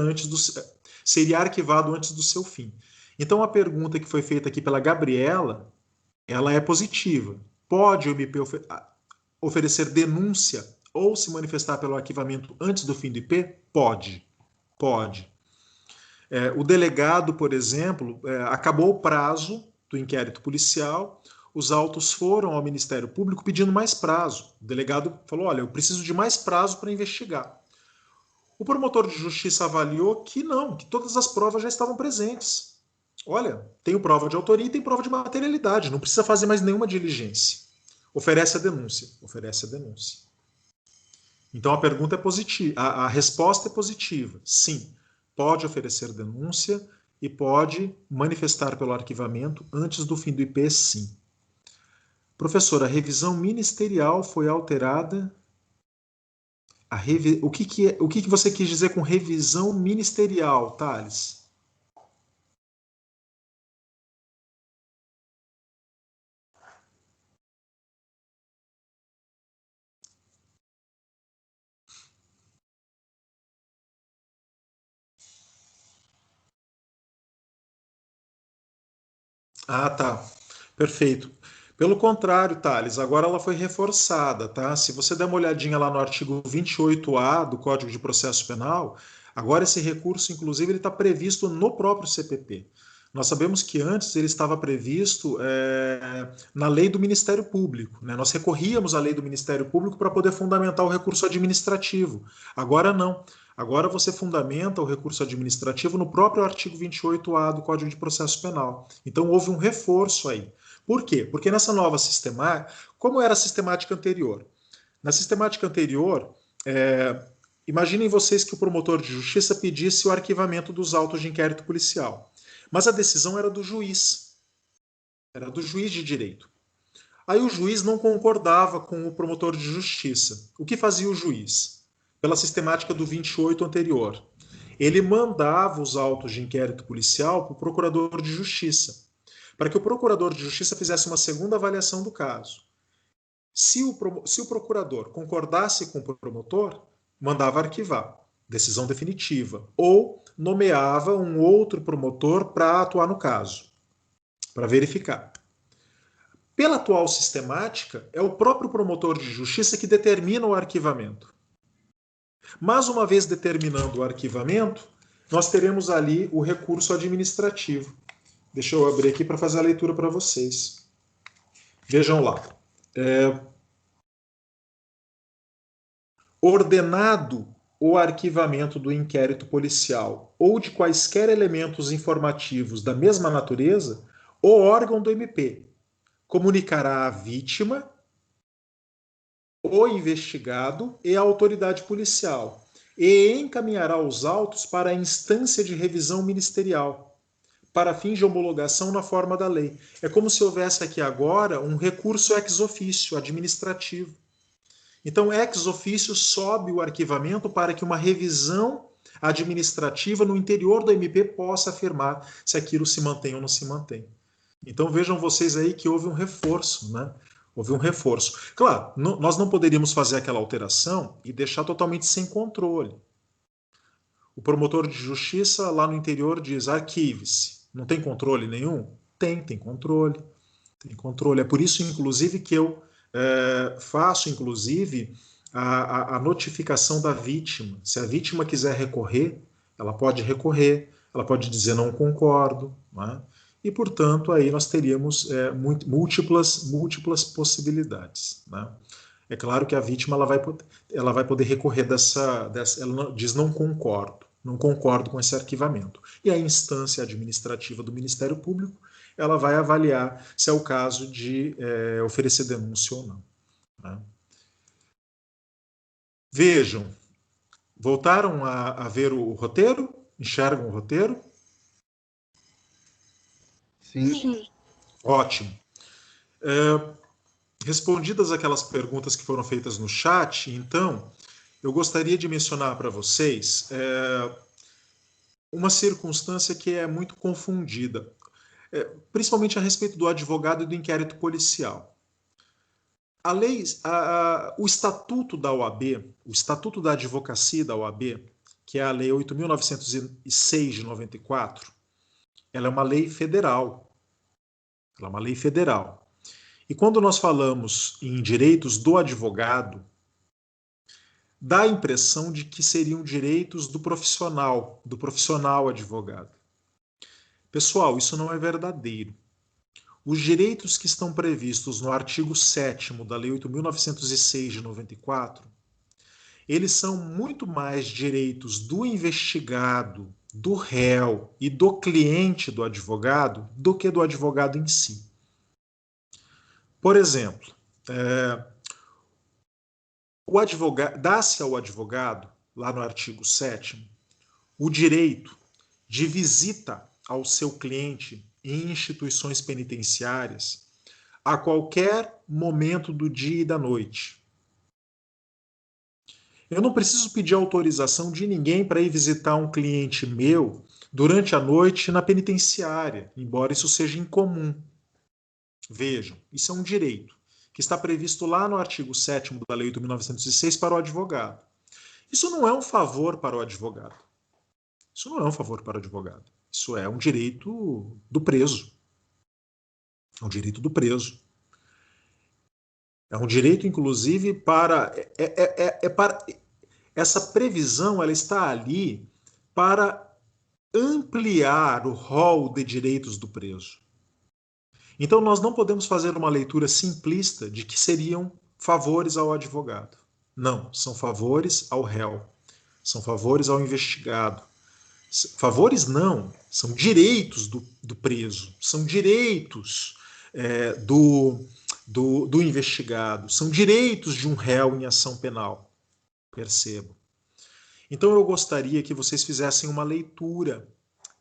Speaker 1: seria arquivado antes do seu fim. Então a pergunta que foi feita aqui pela Gabriela, ela é positiva. Pode o MP oferecer denúncia ou se manifestar pelo arquivamento antes do fim do IP? Pode. Pode. O delegado, por exemplo, acabou o prazo do inquérito policial, os autos foram ao Ministério Público pedindo mais prazo. O delegado falou, olha, eu preciso de mais prazo para investigar. O promotor de justiça avaliou que não, que todas as provas já estavam presentes. Olha, tem prova de autoria e tem prova de materialidade, não precisa fazer mais nenhuma diligência. Oferece a denúncia. Oferece a denúncia. Então a pergunta é positiva, a resposta é positiva. Sim, pode oferecer denúncia e pode manifestar pelo arquivamento antes do fim do IP, sim. Professor, a revisão ministerial foi alterada. O que você quis dizer com revisão ministerial, Thales? Ah, tá. Perfeito. Pelo contrário, Thales, agora ela foi reforçada, tá? Se você der uma olhadinha lá no artigo 28A do Código de Processo Penal, agora esse recurso, inclusive, ele está previsto no próprio CPP. Nós sabemos que antes ele estava previsto na lei do Ministério Público, né? Nós recorríamos à lei do Ministério Público para poder fundamentar o recurso administrativo. Agora não. Agora você fundamenta o recurso administrativo no próprio artigo 28A do Código de Processo Penal. Então houve um reforço aí. Por quê? Porque nessa nova sistemática, como era a sistemática anterior? Na sistemática anterior, imaginem vocês que o promotor de justiça pedisse o arquivamento dos autos de inquérito policial. Mas a decisão era do juiz. Era do juiz de direito. Aí o juiz não concordava com o promotor de justiça. O que fazia o juiz? Pela sistemática do 28 anterior. Ele mandava os autos de inquérito policial para o procurador de justiça, para que o procurador de justiça fizesse uma segunda avaliação do caso. Se o procurador concordasse com o promotor, mandava arquivar, decisão definitiva, ou nomeava um outro promotor para atuar no caso, para verificar. Pela atual sistemática, é o próprio promotor de justiça que determina o arquivamento. Mas, uma vez determinando o arquivamento, nós teremos ali o recurso administrativo. Deixa eu abrir aqui para fazer a leitura para vocês. Vejam lá. Ordenado o arquivamento do inquérito policial ou de quaisquer elementos informativos da mesma natureza, o órgão do MP comunicará à vítima, o investigado e a autoridade policial e encaminhará os autos para a instância de revisão ministerial, para fins de homologação na forma da lei. É como se houvesse aqui agora um recurso ex officio administrativo. Então, ex officio sobe o arquivamento para que uma revisão administrativa no interior do MP possa afirmar se aquilo se mantém ou não se mantém. Então, vejam vocês aí que houve um reforço, né? Houve um reforço. Claro, nós não poderíamos fazer aquela alteração e deixar totalmente sem controle. O promotor de justiça lá no interior diz: arquive-se. Não tem controle nenhum? Tem controle. Tem controle. É por isso, inclusive, que eu faço, inclusive, a notificação da vítima. Se a vítima quiser recorrer, ela pode recorrer, ela pode dizer não concordo, né? E, portanto, aí nós teríamos múltiplas possibilidades, né? É claro que a vítima ela vai poder recorrer ela diz não concordo com esse arquivamento. E a instância administrativa do Ministério Público, ela vai avaliar se é o caso de oferecer denúncia ou não, né? Vejam, voltaram a ver o roteiro? Enxergam o roteiro?
Speaker 2: Sim.
Speaker 1: Ótimo. Respondidas aquelas perguntas que foram feitas no chat, então, eu gostaria de mencionar para vocês uma circunstância que é muito confundida, principalmente a respeito do advogado e do inquérito policial. A lei, o estatuto da OAB, o estatuto da advocacia da OAB, que é a lei 8.906 de 94, ela é uma lei federal. Ela é uma lei federal. E quando nós falamos em direitos do advogado, dá a impressão de que seriam direitos do profissional advogado. Pessoal, isso não é verdadeiro. Os direitos que estão previstos no artigo 7º da Lei 8.906 de 94, eles são muito mais direitos do investigado, do réu e do cliente do advogado do que do advogado em si. Por exemplo, dá-se ao advogado, lá no artigo 7º, o direito de visita ao seu cliente em instituições penitenciárias a qualquer momento do dia e da noite. Eu não preciso pedir autorização de ninguém para ir visitar um cliente meu durante a noite na penitenciária, embora isso seja incomum. Vejam, isso é um direito que está previsto lá no artigo 7º da Lei 8.906 para o advogado. Isso não é um favor para o advogado. Isso não é um favor para o advogado. Isso é um direito do preso. É um direito do preso. É um direito, inclusive, para... Essa previsão ela está ali para ampliar o rol de direitos do preso. Então, nós não podemos fazer uma leitura simplista de que seriam favores ao advogado. Não, são favores ao réu, são favores ao investigado. Favores não, são direitos do preso, são direitos do investigado, são direitos de um réu em ação penal. Percebo. Então, eu gostaria que vocês fizessem uma leitura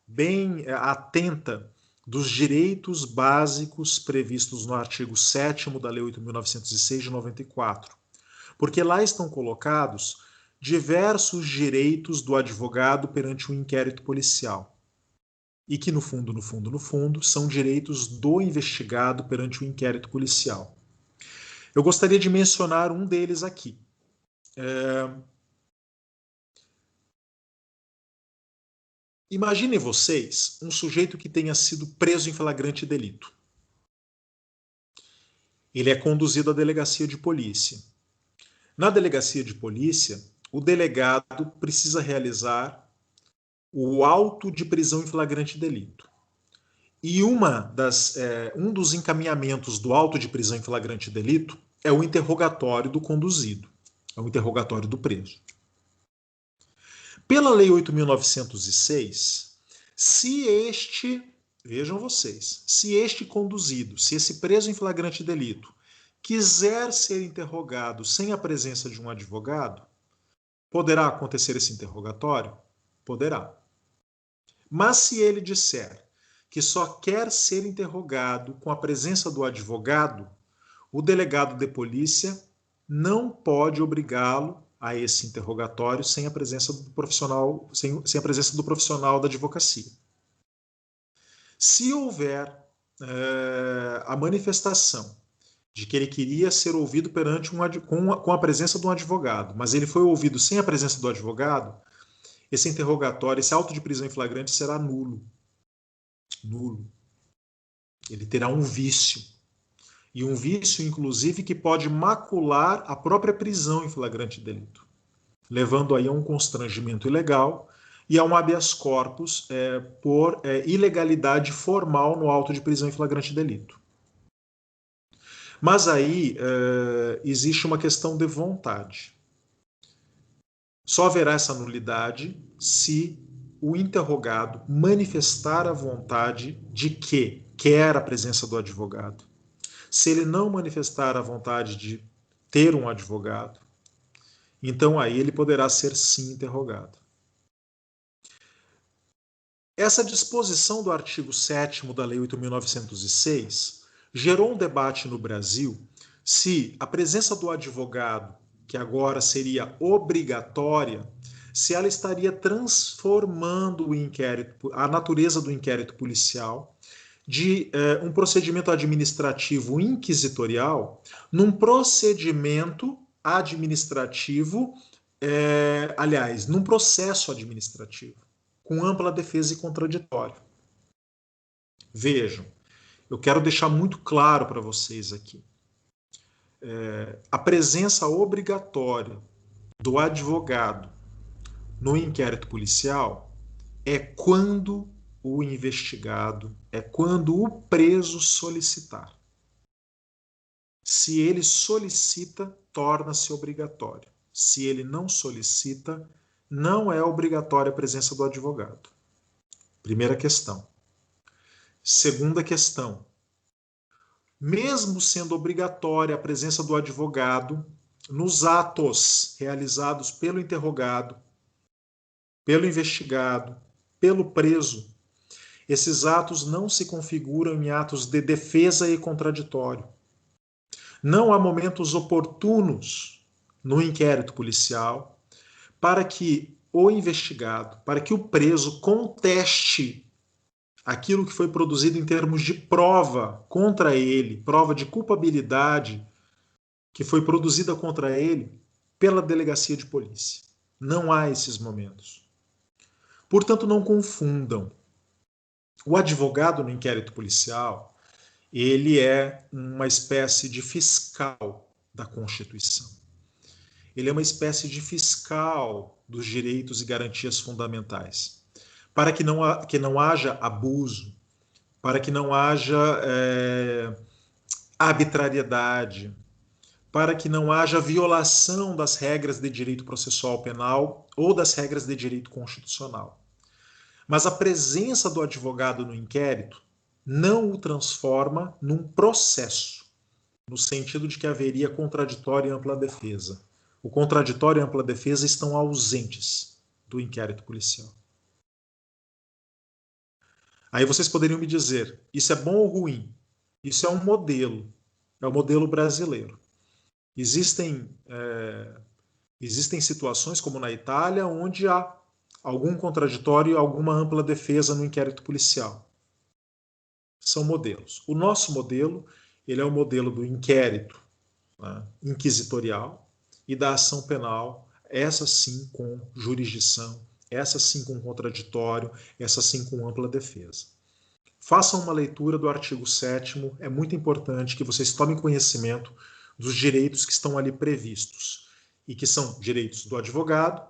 Speaker 1: bem atenta dos direitos básicos previstos no artigo 7º da Lei 8.906 de 94, porque lá estão colocados diversos direitos do advogado perante o inquérito policial e que, no fundo, são direitos do investigado perante o inquérito policial. Eu gostaria de mencionar um deles aqui. Imaginem vocês um sujeito que tenha sido preso em flagrante delito. Ele é conduzido à delegacia de polícia. Na delegacia de polícia, o delegado precisa realizar o auto de prisão em flagrante delito. E um dos encaminhamentos do auto de prisão em flagrante delito é o interrogatório do conduzido, é o interrogatório do preso. Pela Lei 8.906, vejam vocês, se este conduzido, se esse preso em flagrante delito quiser ser interrogado sem a presença de um advogado, poderá acontecer esse interrogatório? Poderá. Mas se ele disser que só quer ser interrogado com a presença do advogado, o delegado de polícia não pode obrigá-lo a esse interrogatório sem a presença do profissional, sem a presença do profissional da advocacia. Se houver a manifestação de que ele queria ser ouvido com a presença de um advogado, mas ele foi ouvido sem a presença do advogado, esse interrogatório, esse auto de prisão em flagrante será nulo. Nulo. Ele terá um vício. E um vício, inclusive, que pode macular a própria prisão em flagrante delito, levando aí a um constrangimento ilegal e a um habeas corpus por ilegalidade formal no auto de prisão em flagrante delito. Mas aí existe uma questão de vontade. Só haverá essa nulidade se o interrogado manifestar a vontade de que quer a presença do advogado. Se ele não manifestar a vontade de ter um advogado, então aí ele poderá ser sim interrogado. Essa disposição do artigo 7º da Lei 8.906 gerou um debate no Brasil se a presença do advogado, que agora seria obrigatória, se ela estaria transformando a natureza do inquérito policial de um procedimento administrativo inquisitorial num procedimento administrativo, num processo administrativo, com ampla defesa e contraditório. Vejam, eu quero deixar muito claro para vocês aqui. A presença obrigatória do advogado no inquérito policial é quando o investigado, é quando o preso solicitar. Se ele solicita, torna-se obrigatório. se ele não solicita, não é obrigatória a presença do advogado. Primeira questão. Segunda questão. Mesmo sendo obrigatória a presença do advogado nos atos realizados pelo interrogado, pelo investigado, pelo preso, esses atos não se configuram em atos de defesa e contraditório. Não há momentos oportunos no inquérito policial para que o investigado, para que o preso conteste aquilo que foi produzido em termos de prova contra ele, prova de culpabilidade que foi produzida contra ele pela delegacia de polícia. Não há esses momentos. Portanto, não confundam. O advogado no inquérito policial, ele é uma espécie de fiscal da Constituição. Ele é uma espécie de fiscal dos direitos e garantias fundamentais. Para que não haja abuso, para que não haja arbitrariedade, para que não haja violação das regras de direito processual penal ou das regras de direito constitucional. Mas a presença do advogado no inquérito não o transforma num processo, no sentido de que haveria contraditório e ampla defesa. O contraditório e ampla defesa estão ausentes do inquérito policial. Aí vocês poderiam me dizer, isso é bom ou ruim? Isso é um modelo, é o modelo brasileiro. Existem situações, como na Itália, onde há algum contraditório e alguma ampla defesa no inquérito policial. São modelos. O nosso modelo, ele é o modelo do inquérito, né, inquisitorial, e da ação penal, essa sim com jurisdição, essa sim com contraditório, essa sim com ampla defesa. Façam uma leitura do artigo 7º, é muito importante que vocês tomem conhecimento dos direitos que estão ali previstos, e que são direitos do advogado,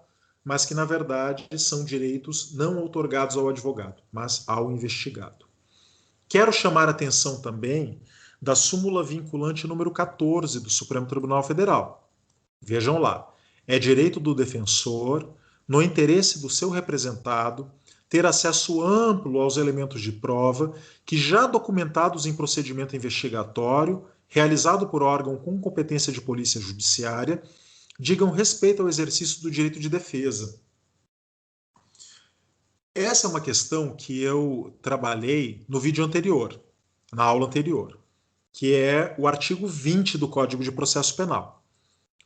Speaker 1: mas que, na verdade, são direitos não outorgados ao advogado, mas ao investigado. Quero chamar a atenção também da súmula vinculante número 14 do Supremo Tribunal Federal. Vejam lá, é direito do defensor, no interesse do seu representado, ter acesso amplo aos elementos de prova que, já documentados em procedimento investigatório, realizado por órgão com competência de polícia judiciária, digam respeito ao exercício do direito de defesa. Essa é uma questão que eu trabalhei no vídeo anterior, na aula anterior, que é o artigo 20 do Código de Processo Penal.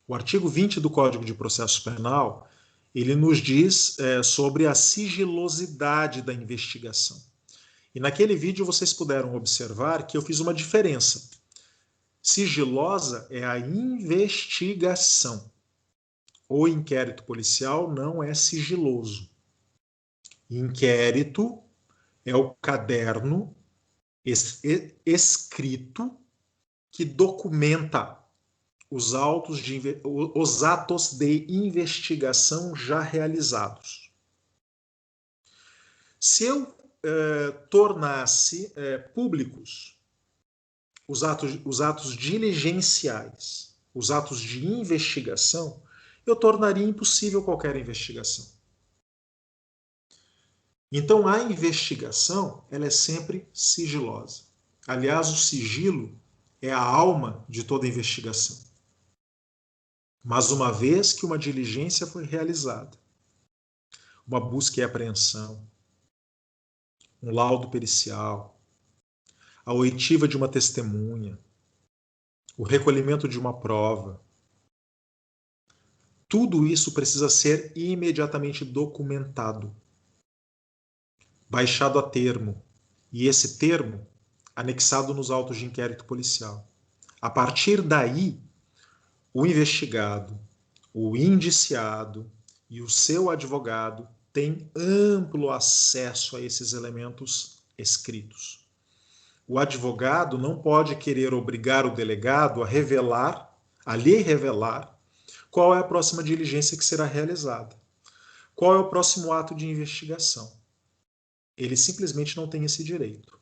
Speaker 1: O artigo 20 do Código de Processo Penal, ele nos diz sobre a sigilosidade da investigação. E naquele vídeo vocês puderam observar que eu fiz uma diferença. Sigilosa é a investigação. O inquérito policial não é sigiloso. Inquérito é o caderno escrito que documenta os atos de investigação já realizados. Se eu tornasse públicos os atos diligenciais, os atos de investigação, eu tornaria impossível qualquer investigação. Então, a investigação, ela é sempre sigilosa. Aliás, o sigilo é a alma de toda investigação. Mas uma vez que uma diligência foi realizada, uma busca e apreensão, um laudo pericial, a oitiva de uma testemunha, o recolhimento de uma prova, tudo isso precisa ser imediatamente documentado, baixado a termo, e esse termo anexado nos autos de inquérito policial. A partir daí, o investigado, o indiciado e o seu advogado têm amplo acesso a esses elementos escritos. O advogado não pode querer obrigar o delegado a lhe revelar qual é a próxima diligência que será realizada, qual é o próximo ato de investigação. Ele simplesmente não tem esse direito.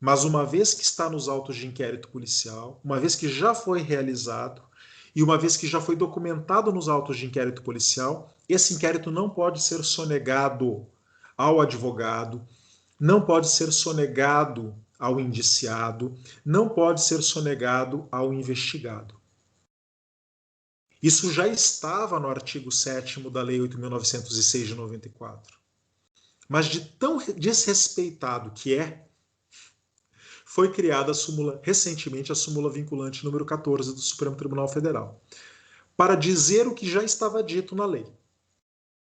Speaker 1: Mas uma vez que está nos autos de inquérito policial, uma vez que já foi realizado, E uma vez que já foi documentado nos autos de inquérito policial, esse inquérito não pode ser sonegado ao advogado, não pode ser sonegado ao indiciado, não pode ser sonegado ao investigado. Isso já estava no artigo 7º da Lei 8.906 de 94. Mas de tão desrespeitado que foi criada recentemente a súmula vinculante número 14 do Supremo Tribunal Federal, para dizer o que já estava dito na lei.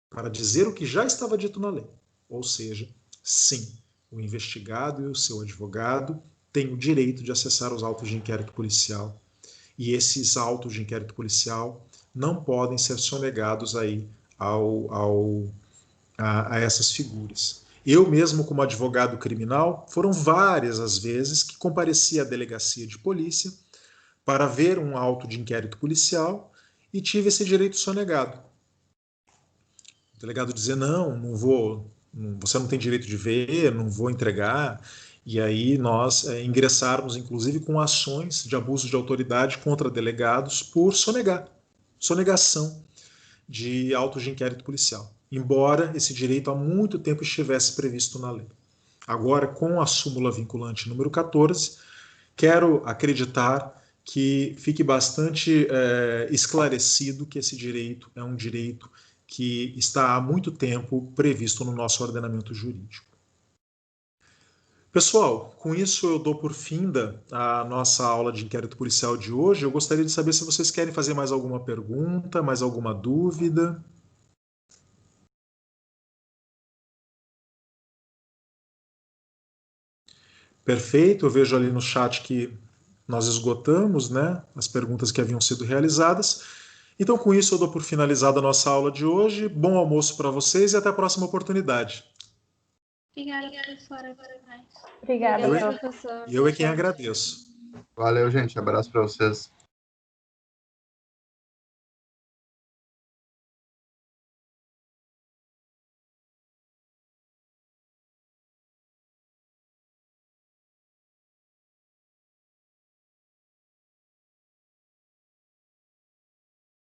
Speaker 1: Para dizer o que já estava dito na lei. Ou seja, sim, o investigado e o seu advogado têm o direito de acessar os autos de inquérito policial. E esses autos de inquérito policial não podem ser sonegados aí a essas figuras. Eu mesmo, como advogado criminal, foram várias as vezes que compareci à delegacia de polícia para ver um auto de inquérito policial e tive esse direito sonegado. O delegado dizia, não vou, você não tem direito de ver, não vou entregar. E aí nós ingressarmos, inclusive, com ações de abuso de autoridade contra delegados por sonegação de autos de inquérito policial, embora esse direito há muito tempo estivesse previsto na lei. Agora, com a súmula vinculante número 14, quero acreditar que fique bastante esclarecido que esse direito é um direito que está há muito tempo previsto no nosso ordenamento jurídico. Pessoal, com isso eu dou por finda a nossa aula de inquérito policial de hoje. Eu gostaria de saber se vocês querem fazer mais alguma pergunta, mais alguma dúvida. Perfeito, eu vejo ali no chat que nós esgotamos, né, as perguntas que haviam sido realizadas. Então, com isso, eu dou por finalizada a nossa aula de hoje. Bom almoço para vocês e até a próxima oportunidade.
Speaker 2: Obrigada, professora.
Speaker 3: Obrigada,
Speaker 1: Eu
Speaker 3: professor.
Speaker 1: é quem agradeço.
Speaker 4: Valeu, gente. Abraço para vocês.